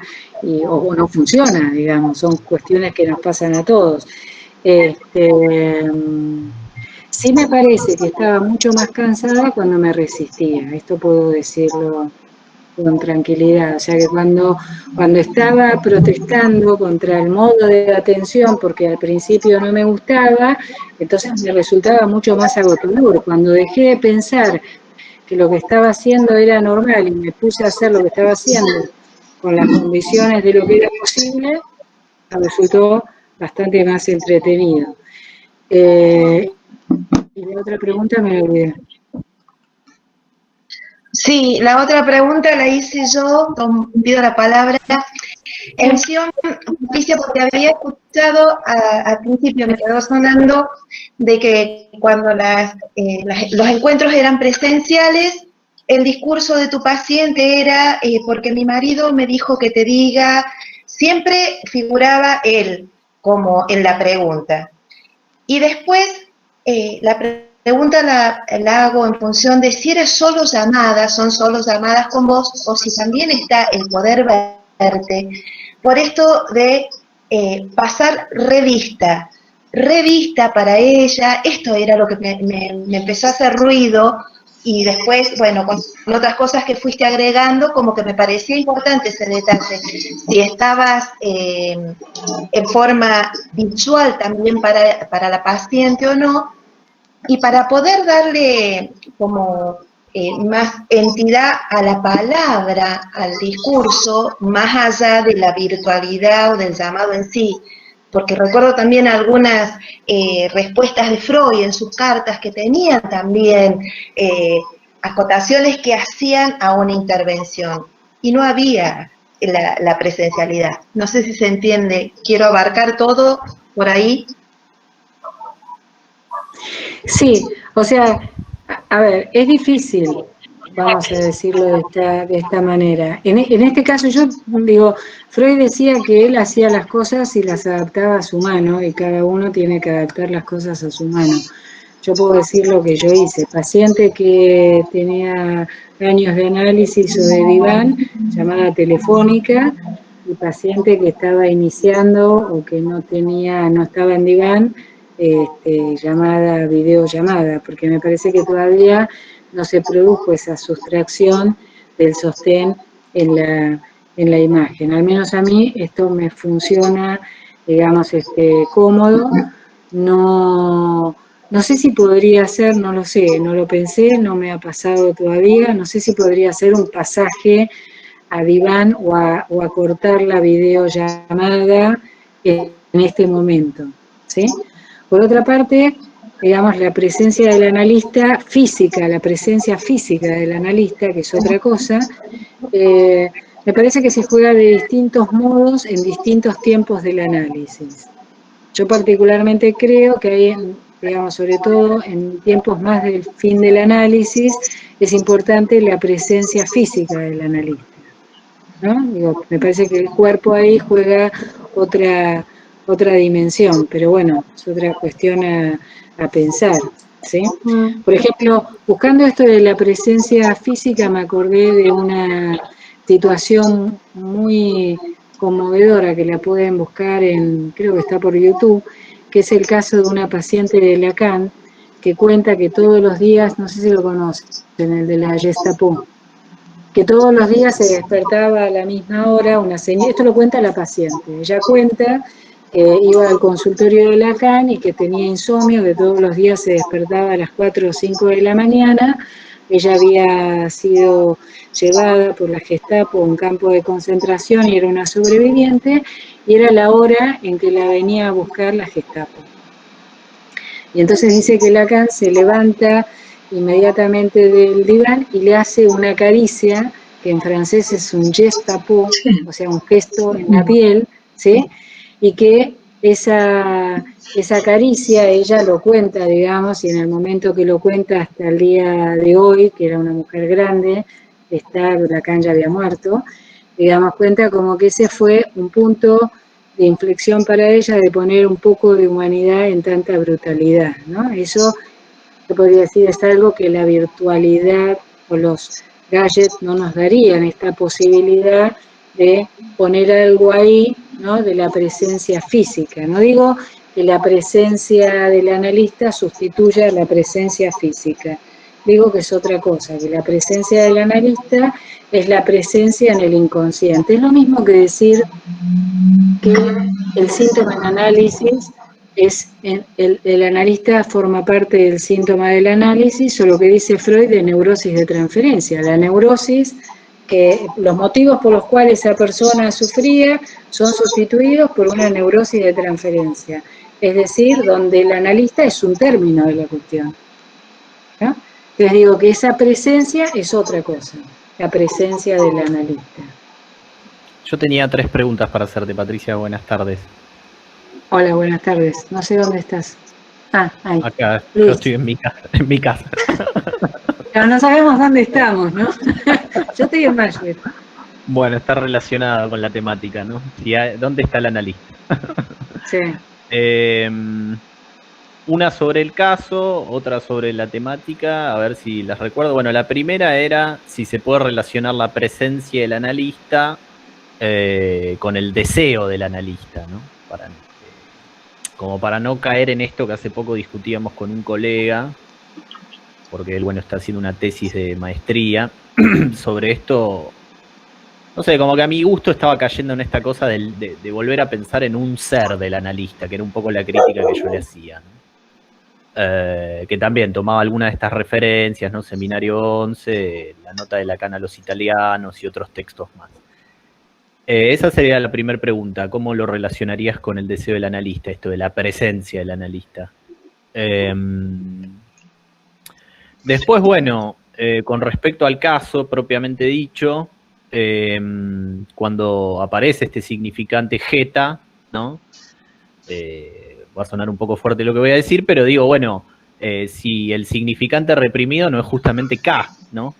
[SPEAKER 2] o no funciona, digamos, son cuestiones que nos pasan a todos. Sí me parece que estaba mucho más cansada cuando me resistía, esto puedo decirlo con tranquilidad. O sea que cuando estaba protestando contra el modo de atención, porque al principio no me gustaba, entonces me resultaba mucho más agotador. Cuando dejé de pensar que lo que estaba haciendo era normal y me puse a hacer lo que estaba haciendo con las condiciones de lo que era posible, me resultó bastante más entretenido. Y la otra pregunta me la olvidé.
[SPEAKER 5] Sí, la otra pregunta la hice yo, pido la palabra. Mención, Patricia, porque había escuchado al principio, me quedó sonando, de que cuando los encuentros eran presenciales, el discurso de tu paciente era, porque mi marido me dijo que te diga, siempre figuraba él como en la pregunta. Y después, la pregunta la hago en función de si eres solo llamada, son solo llamadas con vos, o si también está el poder verte, por esto de pasar revista para ella. Esto era lo que me empezó a hacer ruido, y después, bueno, con otras cosas que fuiste agregando, como que me parecía importante ese detalle. Si estabas en forma visual también para la paciente o no, y para poder darle como más entidad a la palabra, al discurso, más allá de la virtualidad o del llamado en sí. Porque recuerdo también algunas respuestas de Freud en sus cartas que tenían también acotaciones que hacían a una intervención. Y no había la presencialidad. No sé si se entiende. Quiero abarcar todo por ahí.
[SPEAKER 2] Sí, o sea, a ver, es difícil, vamos a decirlo de esta manera. En este caso yo digo, Freud decía que él hacía las cosas y las adaptaba a su mano, y cada uno tiene que adaptar las cosas a su mano. Yo puedo decir lo que yo hice. Paciente que tenía años de análisis o de diván, llamada telefónica, y paciente que estaba iniciando o que no estaba en diván, videollamada, porque me parece que todavía no se produjo esa sustracción del sostén en la imagen. Al menos a mí esto me funciona, digamos, cómodo. No sé si podría ser, no lo sé, no lo pensé, no me ha pasado todavía, no sé si podría ser un pasaje a diván o a cortar la videollamada en este momento, ¿sí? Por otra parte, digamos, la presencia del analista física, la presencia física del analista, que es otra cosa, me parece que se juega de distintos modos en distintos tiempos del análisis. Yo particularmente creo que hay, digamos, sobre todo en tiempos más del fin del análisis, es importante la presencia física del analista, ¿no? Digo, me parece que el cuerpo ahí juega otra dimensión, pero bueno, es otra cuestión a pensar, ¿sí? Por ejemplo, buscando esto de la presencia física, me acordé de una situación muy conmovedora que la pueden buscar creo que está por YouTube, que es el caso de una paciente de Lacan que cuenta que todos los días, no sé si lo conocen, el de la Gestapo, que todos los días se despertaba a la misma hora una señora. Esto lo cuenta la paciente. Ella cuenta que iba al consultorio de Lacan y que tenía insomnio, que todos los días se despertaba a las 4 o 5 de la mañana. Ella había sido llevada por la Gestapo a un campo de concentración y era una sobreviviente, y era la hora en que la venía a buscar la Gestapo. Y entonces dice que Lacan se levanta inmediatamente del diván y le hace una caricia, que en francés es un gestapo, o sea, un gesto en la piel, ¿sí? Y que esa caricia ella lo cuenta, digamos, y en el momento que lo cuenta hasta el día de hoy, que era una mujer grande, Lacan ya había muerto, digamos, cuenta como que ese fue un punto de inflexión para ella, de poner un poco de humanidad en tanta brutalidad, ¿no? Eso, se podría decir, es algo que la virtualidad o los gadgets no nos darían, esta posibilidad de poner algo ahí, ¿no? De la presencia física. No digo que la presencia del analista sustituya a la presencia física, digo que es otra cosa, que la presencia del analista es la presencia en el inconsciente. Es lo mismo que decir que el síntoma en análisis es, el analista forma parte del síntoma del análisis, o lo que dice Freud de neurosis de transferencia. La neurosis, que los motivos por los cuales esa persona sufría son sustituidos por una neurosis de transferencia. Es decir, donde el analista es un término de la cuestión, ¿no? Les digo que esa presencia es otra cosa, la presencia del analista.
[SPEAKER 6] Yo tenía 3 preguntas para hacerte, Patricia. Buenas tardes.
[SPEAKER 2] Hola, buenas tardes. No sé dónde estás. Ah, ahí.
[SPEAKER 6] Acá,
[SPEAKER 2] Luis.
[SPEAKER 6] yo estoy en mi casa.
[SPEAKER 2] Pero no sabemos dónde estamos, ¿no? Yo estoy en Nashville.
[SPEAKER 6] Bueno, está relacionado con la temática, ¿no? ¿Dónde está el analista?
[SPEAKER 2] Sí.
[SPEAKER 6] Una sobre el caso, otra sobre la temática, a ver si las recuerdo. Bueno, la primera era si se puede relacionar la presencia del analista con el deseo del analista, ¿no? Como para no caer en esto que hace poco discutíamos con un colega, porque él, bueno, está haciendo una tesis de maestría sobre esto. No sé, como que a mi gusto estaba cayendo en esta cosa de volver a pensar en un ser del analista, que era un poco la crítica que yo le hacía, ¿no? Que también tomaba algunas de estas referencias, ¿no? Seminario 11, la nota de Lacan a los italianos y otros textos más. Esa sería la primera pregunta. ¿Cómo lo relacionarías con el deseo del analista, esto de la presencia del analista? Después, bueno, con respecto al caso propiamente dicho, cuando aparece este significante jeta, ¿no? Va a sonar un poco fuerte lo que voy a decir, pero digo, bueno, si el significante reprimido no es justamente K, ¿no?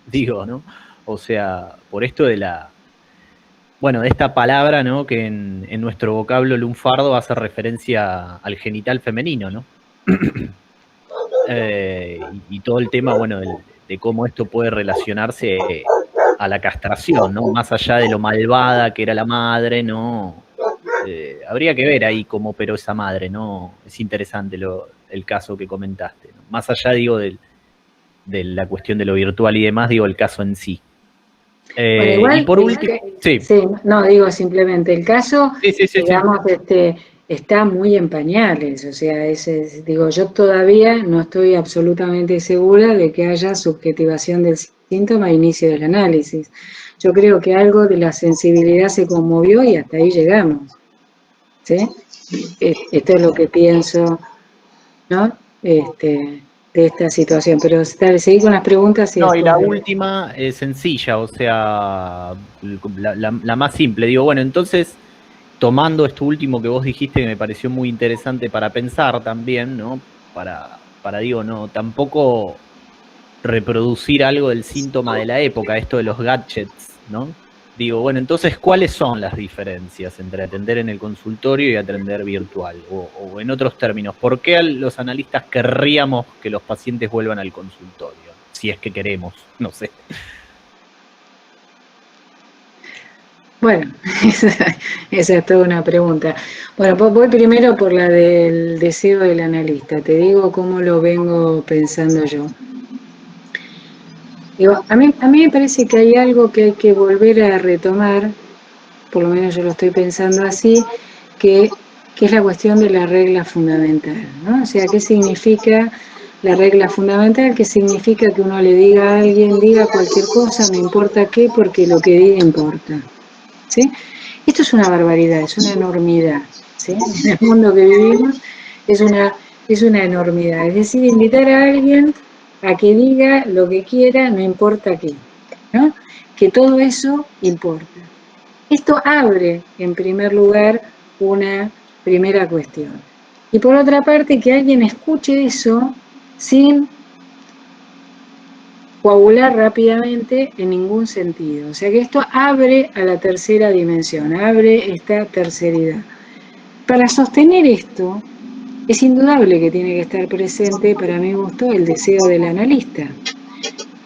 [SPEAKER 6] Digo, ¿no? O sea, por esto de de esta palabra, ¿no? Que en nuestro vocablo lunfardo hace referencia al genital femenino, ¿no? Y todo el tema, bueno, de cómo esto puede relacionarse a la castración, ¿no? Más allá de lo malvada que era la madre, ¿no? Habría que ver ahí cómo operó esa madre, ¿no? Es interesante el caso que comentaste, ¿no? Más allá, digo, de la cuestión de lo virtual y demás, digo, el caso en sí.
[SPEAKER 2] Bueno, igual,
[SPEAKER 6] y por último, sí.
[SPEAKER 2] No, digo simplemente, el caso, digamos,
[SPEAKER 6] sí.
[SPEAKER 2] Está muy en pañales, o sea, digo, yo todavía no estoy absolutamente segura de que haya subjetivación del síntoma a inicio del análisis. Yo creo que algo de la sensibilidad se conmovió y hasta ahí llegamos, ¿sí? Esto es lo que pienso, ¿no? De esta situación, pero seguí con las preguntas.
[SPEAKER 6] Y la última es sencilla, o sea, la más simple. Digo, bueno, entonces, tomando esto último que vos dijiste, que me pareció muy interesante para pensar también, ¿no? Para digo, no, tampoco reproducir algo del síntoma de la época, esto de los gadgets, ¿no? Digo, bueno, entonces, ¿cuáles son las diferencias entre atender en el consultorio y atender virtual? O en otros términos, ¿por qué los analistas querríamos que los pacientes vuelvan al consultorio? Si es que queremos, no sé.
[SPEAKER 2] Bueno, esa es toda una pregunta. Bueno, voy primero por la del deseo del analista. Te digo cómo lo vengo pensando yo. Digo, a mí me parece que hay algo que hay que volver a retomar, por lo menos yo lo estoy pensando así, que es la cuestión de la regla fundamental, ¿no? O sea, ¿qué significa la regla fundamental? ¿Qué significa que uno le diga a alguien, diga cualquier cosa, no importa qué, porque lo que diga importa? ¿Sí? Esto es una barbaridad, es una enormidad, ¿sí? En el mundo que vivimos es una enormidad. Es decir, invitar a alguien a que diga lo que quiera, no importa qué, ¿no? Que todo eso importa. Esto abre, en primer lugar, una primera cuestión. Y por otra parte, que alguien escuche eso sin coagular rápidamente en ningún sentido. O sea que esto abre a la tercera dimensión, abre esta terceridad. Para sostener esto, es indudable que tiene que estar presente, para mi gusto, el deseo del analista.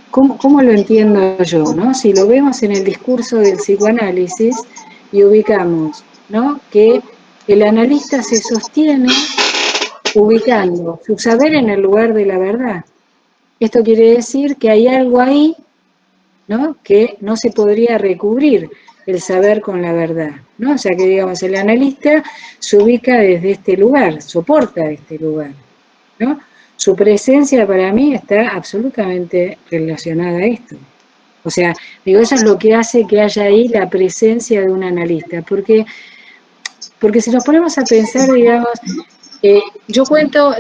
[SPEAKER 2] ¿Cómo lo entiendo yo, no? Si lo vemos en el discurso del psicoanálisis y ubicamos, ¿no?, que el analista se sostiene ubicando su saber en el lugar de la verdad. Esto quiere decir que hay algo ahí, ¿no?, que no se podría recubrir el saber con la verdad, ¿no? O sea que, digamos, el analista se ubica desde este lugar, soporta este lugar, ¿no? Su presencia para mí está absolutamente relacionada a esto. O sea, digo, eso es lo que hace que haya ahí la presencia de un analista, porque si nos ponemos a pensar, digamos, yo cuento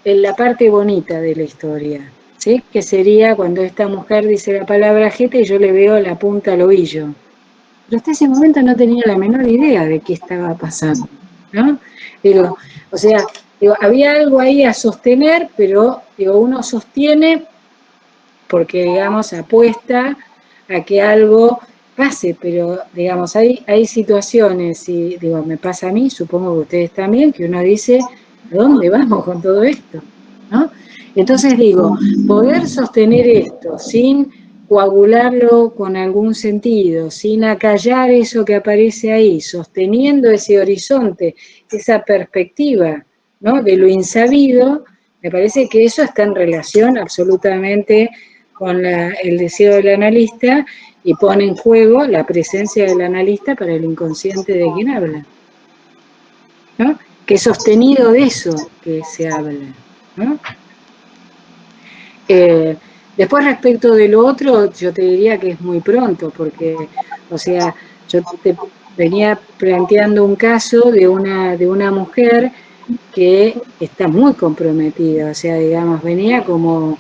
[SPEAKER 2] la parte bonita de la historia, ¿sí?, que sería cuando esta mujer dice la palabra jeta y yo le veo la punta al ovillo. Pero hasta ese momento no tenía la menor idea de qué estaba pasando, ¿no? Digo, o sea, digo, había algo ahí a sostener, pero digo, uno sostiene porque, digamos, apuesta a que algo pase, pero, digamos, hay situaciones, y digo, me pasa a mí, supongo que ustedes también, que uno dice, ¿a dónde vamos con todo esto?, ¿no? Entonces digo, poder sostener esto sin coagularlo con algún sentido, sin acallar eso que aparece ahí, sosteniendo ese horizonte, esa perspectiva, ¿no?, de lo insabido, me parece que eso está en relación absolutamente con el deseo del analista y pone en juego la presencia del analista para el inconsciente de quien habla, ¿no? Que es sostenido de eso que se habla, ¿no? Después, respecto de lo otro, yo te diría que es muy pronto, porque, o sea, yo te venía planteando un caso de una mujer que está muy comprometida, o sea, digamos, venía como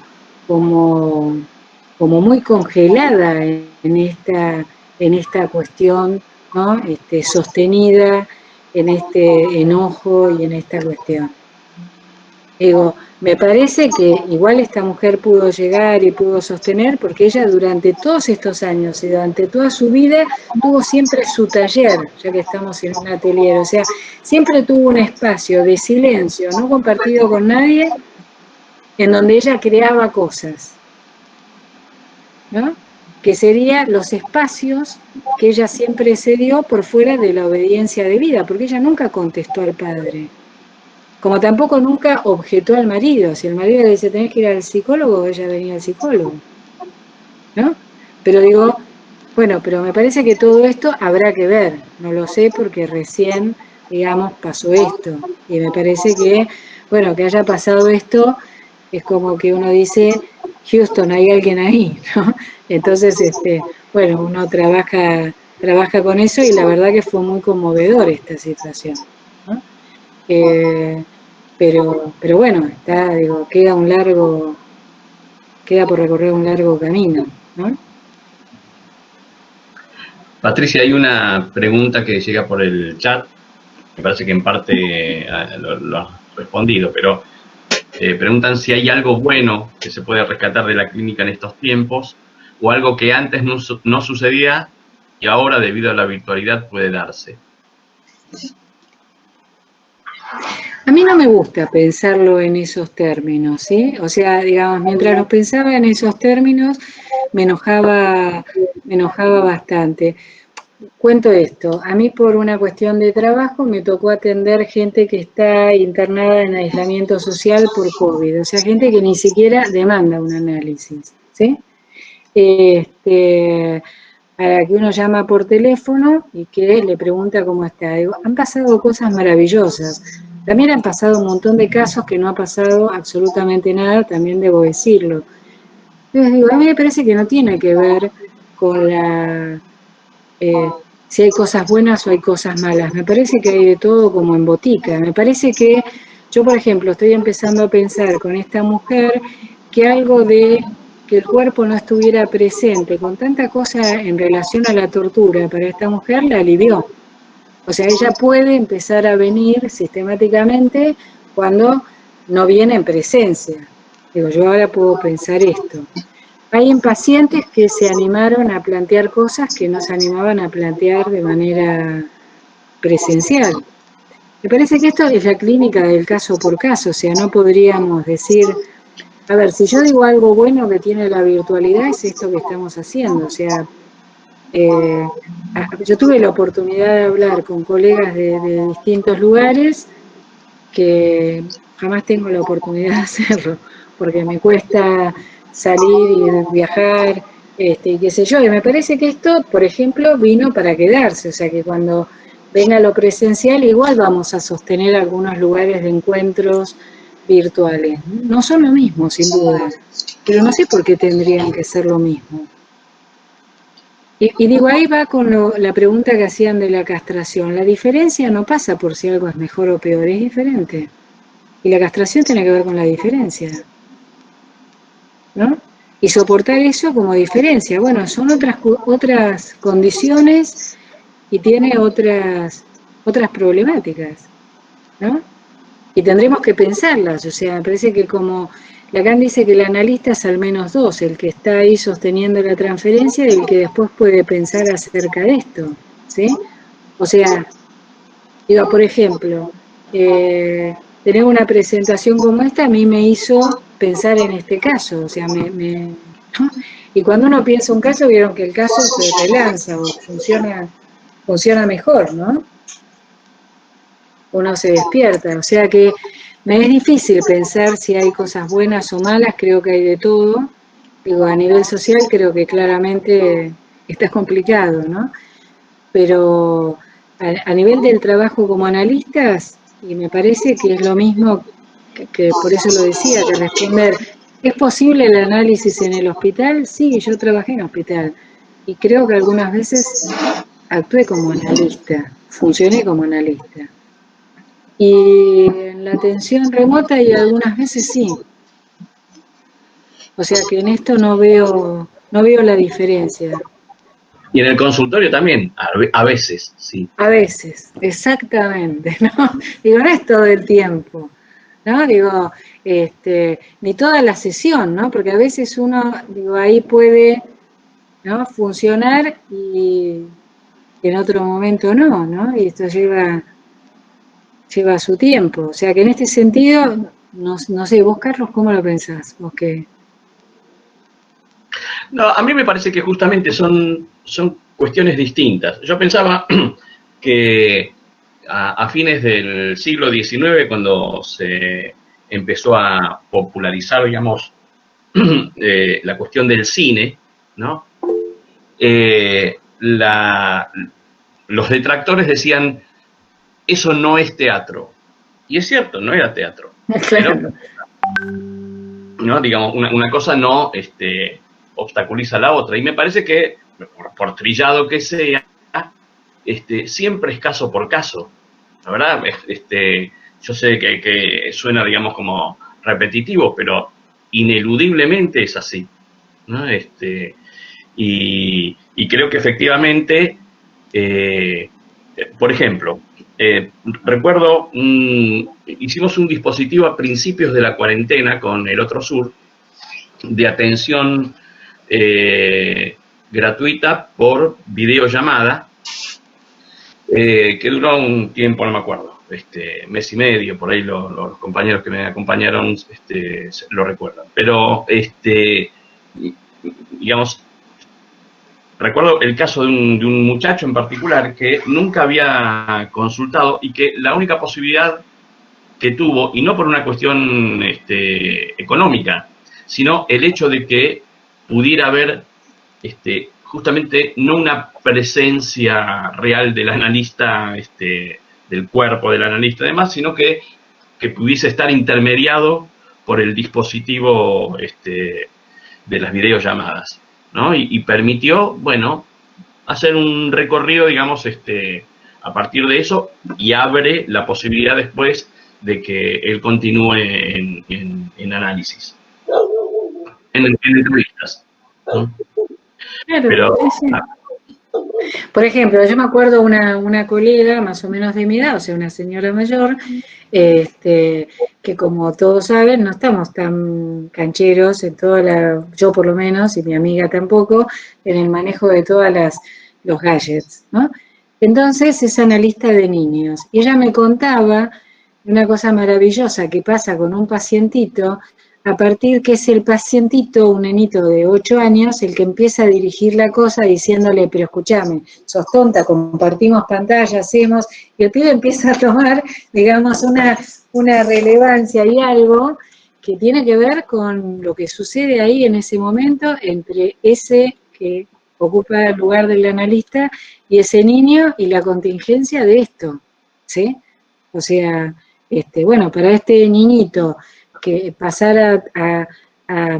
[SPEAKER 2] muy congelada en esta cuestión, ¿no?, sostenida en este enojo y en esta cuestión. Digo, me parece que igual esta mujer pudo llegar y pudo sostener, porque ella durante todos estos años y durante toda su vida tuvo siempre su taller, ya que estamos en un atelier, o sea, siempre tuvo un espacio de silencio, no compartido con nadie, en donde ella creaba cosas, ¿no?, que serían los espacios que ella siempre se dio por fuera de la obediencia debida, porque ella nunca contestó al padre. Como tampoco nunca objetó al marido. Si el marido le dice, tenés que ir al psicólogo, ella venía al psicólogo, ¿no? Pero digo, bueno, pero me parece que todo esto habrá que ver. No lo sé porque recién, digamos, pasó esto. Y me parece que, bueno, que haya pasado esto, es como que uno dice, Houston, hay alguien ahí, ¿no? Entonces, bueno, uno trabaja con eso y la verdad que fue muy conmovedor esta situación, ¿no? Pero bueno, digo, queda por recorrer un largo camino, ¿no?
[SPEAKER 1] Patricia, hay una pregunta que llega por el chat, me parece que en parte lo has respondido, pero preguntan si hay algo bueno que se puede rescatar de la clínica en estos tiempos, o algo que antes no sucedía y ahora debido a la virtualidad puede darse.
[SPEAKER 2] A mí no me gusta pensarlo en esos términos, ¿sí? O sea, digamos, mientras lo pensaba en esos términos, me enojaba bastante. Cuento esto, a mí por una cuestión de trabajo me tocó atender gente que está internada en aislamiento social por COVID, o sea, gente que ni siquiera demanda un análisis, ¿sí? A la que uno llama por teléfono y que le pregunta cómo está. Digo, han pasado cosas maravillosas. También han pasado un montón de casos que no ha pasado absolutamente nada, también debo decirlo. Entonces digo, a mí me parece que no tiene que ver con si hay cosas buenas o hay cosas malas. Me parece que hay de todo como en botica. Me parece que yo, por ejemplo, estoy empezando a pensar con esta mujer que algo de que el cuerpo no estuviera presente con tanta cosa en relación a la tortura para esta mujer la alivió. O sea, ella puede empezar a venir sistemáticamente cuando no viene en presencia. Digo, yo ahora puedo pensar esto. Hay pacientes que se animaron a plantear cosas que no se animaban a plantear de manera presencial. Me parece que esto es la clínica del caso por caso, o sea, no podríamos decir, a ver, si yo digo algo bueno que tiene la virtualidad es esto que estamos haciendo, o sea, yo tuve la oportunidad de hablar con colegas de distintos lugares que jamás tengo la oportunidad de hacerlo, porque me cuesta salir y viajar, y qué sé yo. Y me parece que esto, por ejemplo, vino para quedarse, o sea que cuando venga lo presencial igual vamos a sostener algunos lugares de encuentros virtuales. No son lo mismo, sin duda, pero no sé por qué tendrían que ser lo mismo. Y digo, ahí va con la pregunta que hacían de la castración. La diferencia no pasa por si algo es mejor o peor, es diferente. Y la castración tiene que ver con la diferencia, ¿no? Y soportar eso como diferencia. Bueno, son otras condiciones y tiene otras problemáticas, ¿no? Y tendremos que pensarlas, o sea, me parece que como Lacan dice que el analista es al menos dos, el que está ahí sosteniendo la transferencia y el que después puede pensar acerca de esto, ¿sí? O sea, digo, por ejemplo, tener una presentación como esta a mí me hizo pensar en este caso, o sea, ¿no? Y cuando uno piensa un caso, vieron que el caso se relanza o funciona mejor, ¿no? Uno se despierta, o sea que me es difícil pensar si hay cosas buenas o malas, creo que hay de todo. Digo, a nivel social creo que claramente está complicado, ¿no? Pero a nivel del trabajo como analistas, y me parece que es lo mismo, que por eso lo decía, que responder, ¿es posible el análisis en el hospital? Sí, yo trabajé en hospital, y creo que algunas veces actué como analista, funcioné como analista. Y en la atención remota y algunas veces sí. O sea que en esto no veo la diferencia.
[SPEAKER 1] Y en el consultorio también, a veces, sí.
[SPEAKER 2] A veces, exactamente, ¿no? Digo, no es todo el tiempo, ¿no? Digo, ni toda la sesión, ¿no? Porque a veces uno, digo, ahí puede, ¿no? Funcionar y en otro momento no, ¿no? Y esto lleva su tiempo. O sea que en este sentido, no sé, vos, Carlos, ¿cómo lo pensás? ¿Vos qué?
[SPEAKER 1] No, a mí me parece que justamente son cuestiones distintas. Yo pensaba que a fines del siglo XIX, cuando se empezó a popularizar, digamos, la cuestión del cine, ¿no? Los detractores decían, eso no es teatro. Y es cierto, no era teatro.
[SPEAKER 2] Claro.
[SPEAKER 1] Pero, ¿no? Digamos, una cosa no obstaculiza a la otra. Y me parece que, por trillado que sea, siempre es caso por caso. La verdad, yo sé que suena, digamos, como repetitivo, pero ineludiblemente es así, ¿no? Y creo que efectivamente, por ejemplo, recuerdo, hicimos un dispositivo a principios de la cuarentena con el Otro Sur de atención gratuita por videollamada, que duró un tiempo, no me acuerdo, mes y medio, por ahí los compañeros que me acompañaron lo recuerdan. Pero, digamos, recuerdo el caso de un muchacho en particular que nunca había consultado y que la única posibilidad que tuvo, y no por una cuestión económica, sino el hecho de que pudiera haber justamente no una presencia real del analista, del cuerpo del analista y demás, sino que pudiese estar intermediado por el dispositivo de las videollamadas, ¿no? Y permitió, bueno, hacer un recorrido, digamos, a partir de eso, y abre la posibilidad después de que él continúe en análisis, en entrevistas, ¿no?
[SPEAKER 2] Claro,
[SPEAKER 1] Pero,
[SPEAKER 2] sí. Por ejemplo, yo me acuerdo una colega más o menos de mi edad, o sea, una señora mayor, que como todos saben, no estamos tan cancheros en yo por lo menos, y mi amiga tampoco, en el manejo de todas los gadgets, ¿no? Entonces es analista de niños. Y ella me contaba una cosa maravillosa que pasa con un pacientito, a partir que es el pacientito, un nenito de 8 años, el que empieza a dirigir la cosa diciéndole, pero escúchame, sos tonta, compartimos pantalla, hacemos, y el pibe empieza a tomar, digamos, una relevancia y algo que tiene que ver con lo que sucede ahí en ese momento entre ese que ocupa el lugar del analista y ese niño y la contingencia de esto, ¿sí? O sea, bueno, para este niñito que pasara a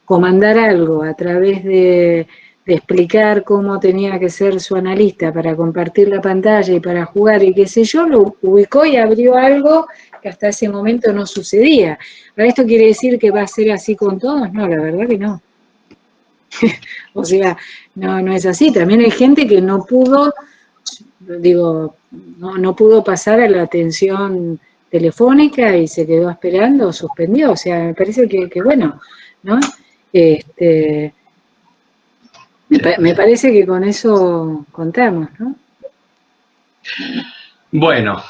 [SPEAKER 2] comandar algo a través de explicar cómo tenía que ser su analista para compartir la pantalla y para jugar y qué sé yo, lo ubicó y abrió algo que hasta ese momento no sucedía. ¿Ahora esto quiere decir que va a ser así con todos? No, la verdad que no. O sea, no es así. También hay gente que no pudo, digo, no pudo pasar a la atención telefónica y se quedó esperando o suspendió. O sea, me parece que bueno, ¿no? Me parece que con eso contamos, ¿no?
[SPEAKER 1] Bueno,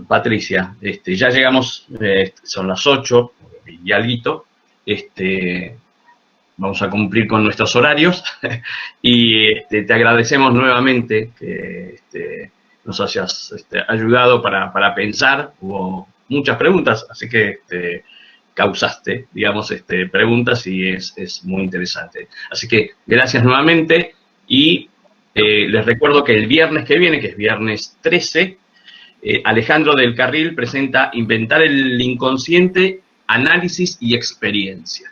[SPEAKER 1] Patricia, ya llegamos, son las 8 y alguito, vamos a cumplir con nuestros horarios y te agradecemos nuevamente que nos hayas ayudado para pensar. Hubo muchas preguntas, así que causaste, digamos, preguntas y es muy interesante. Así que gracias nuevamente y les recuerdo que el viernes que viene, que es viernes 13, Alejandro del Carril presenta Inventar el inconsciente, análisis y experiencia.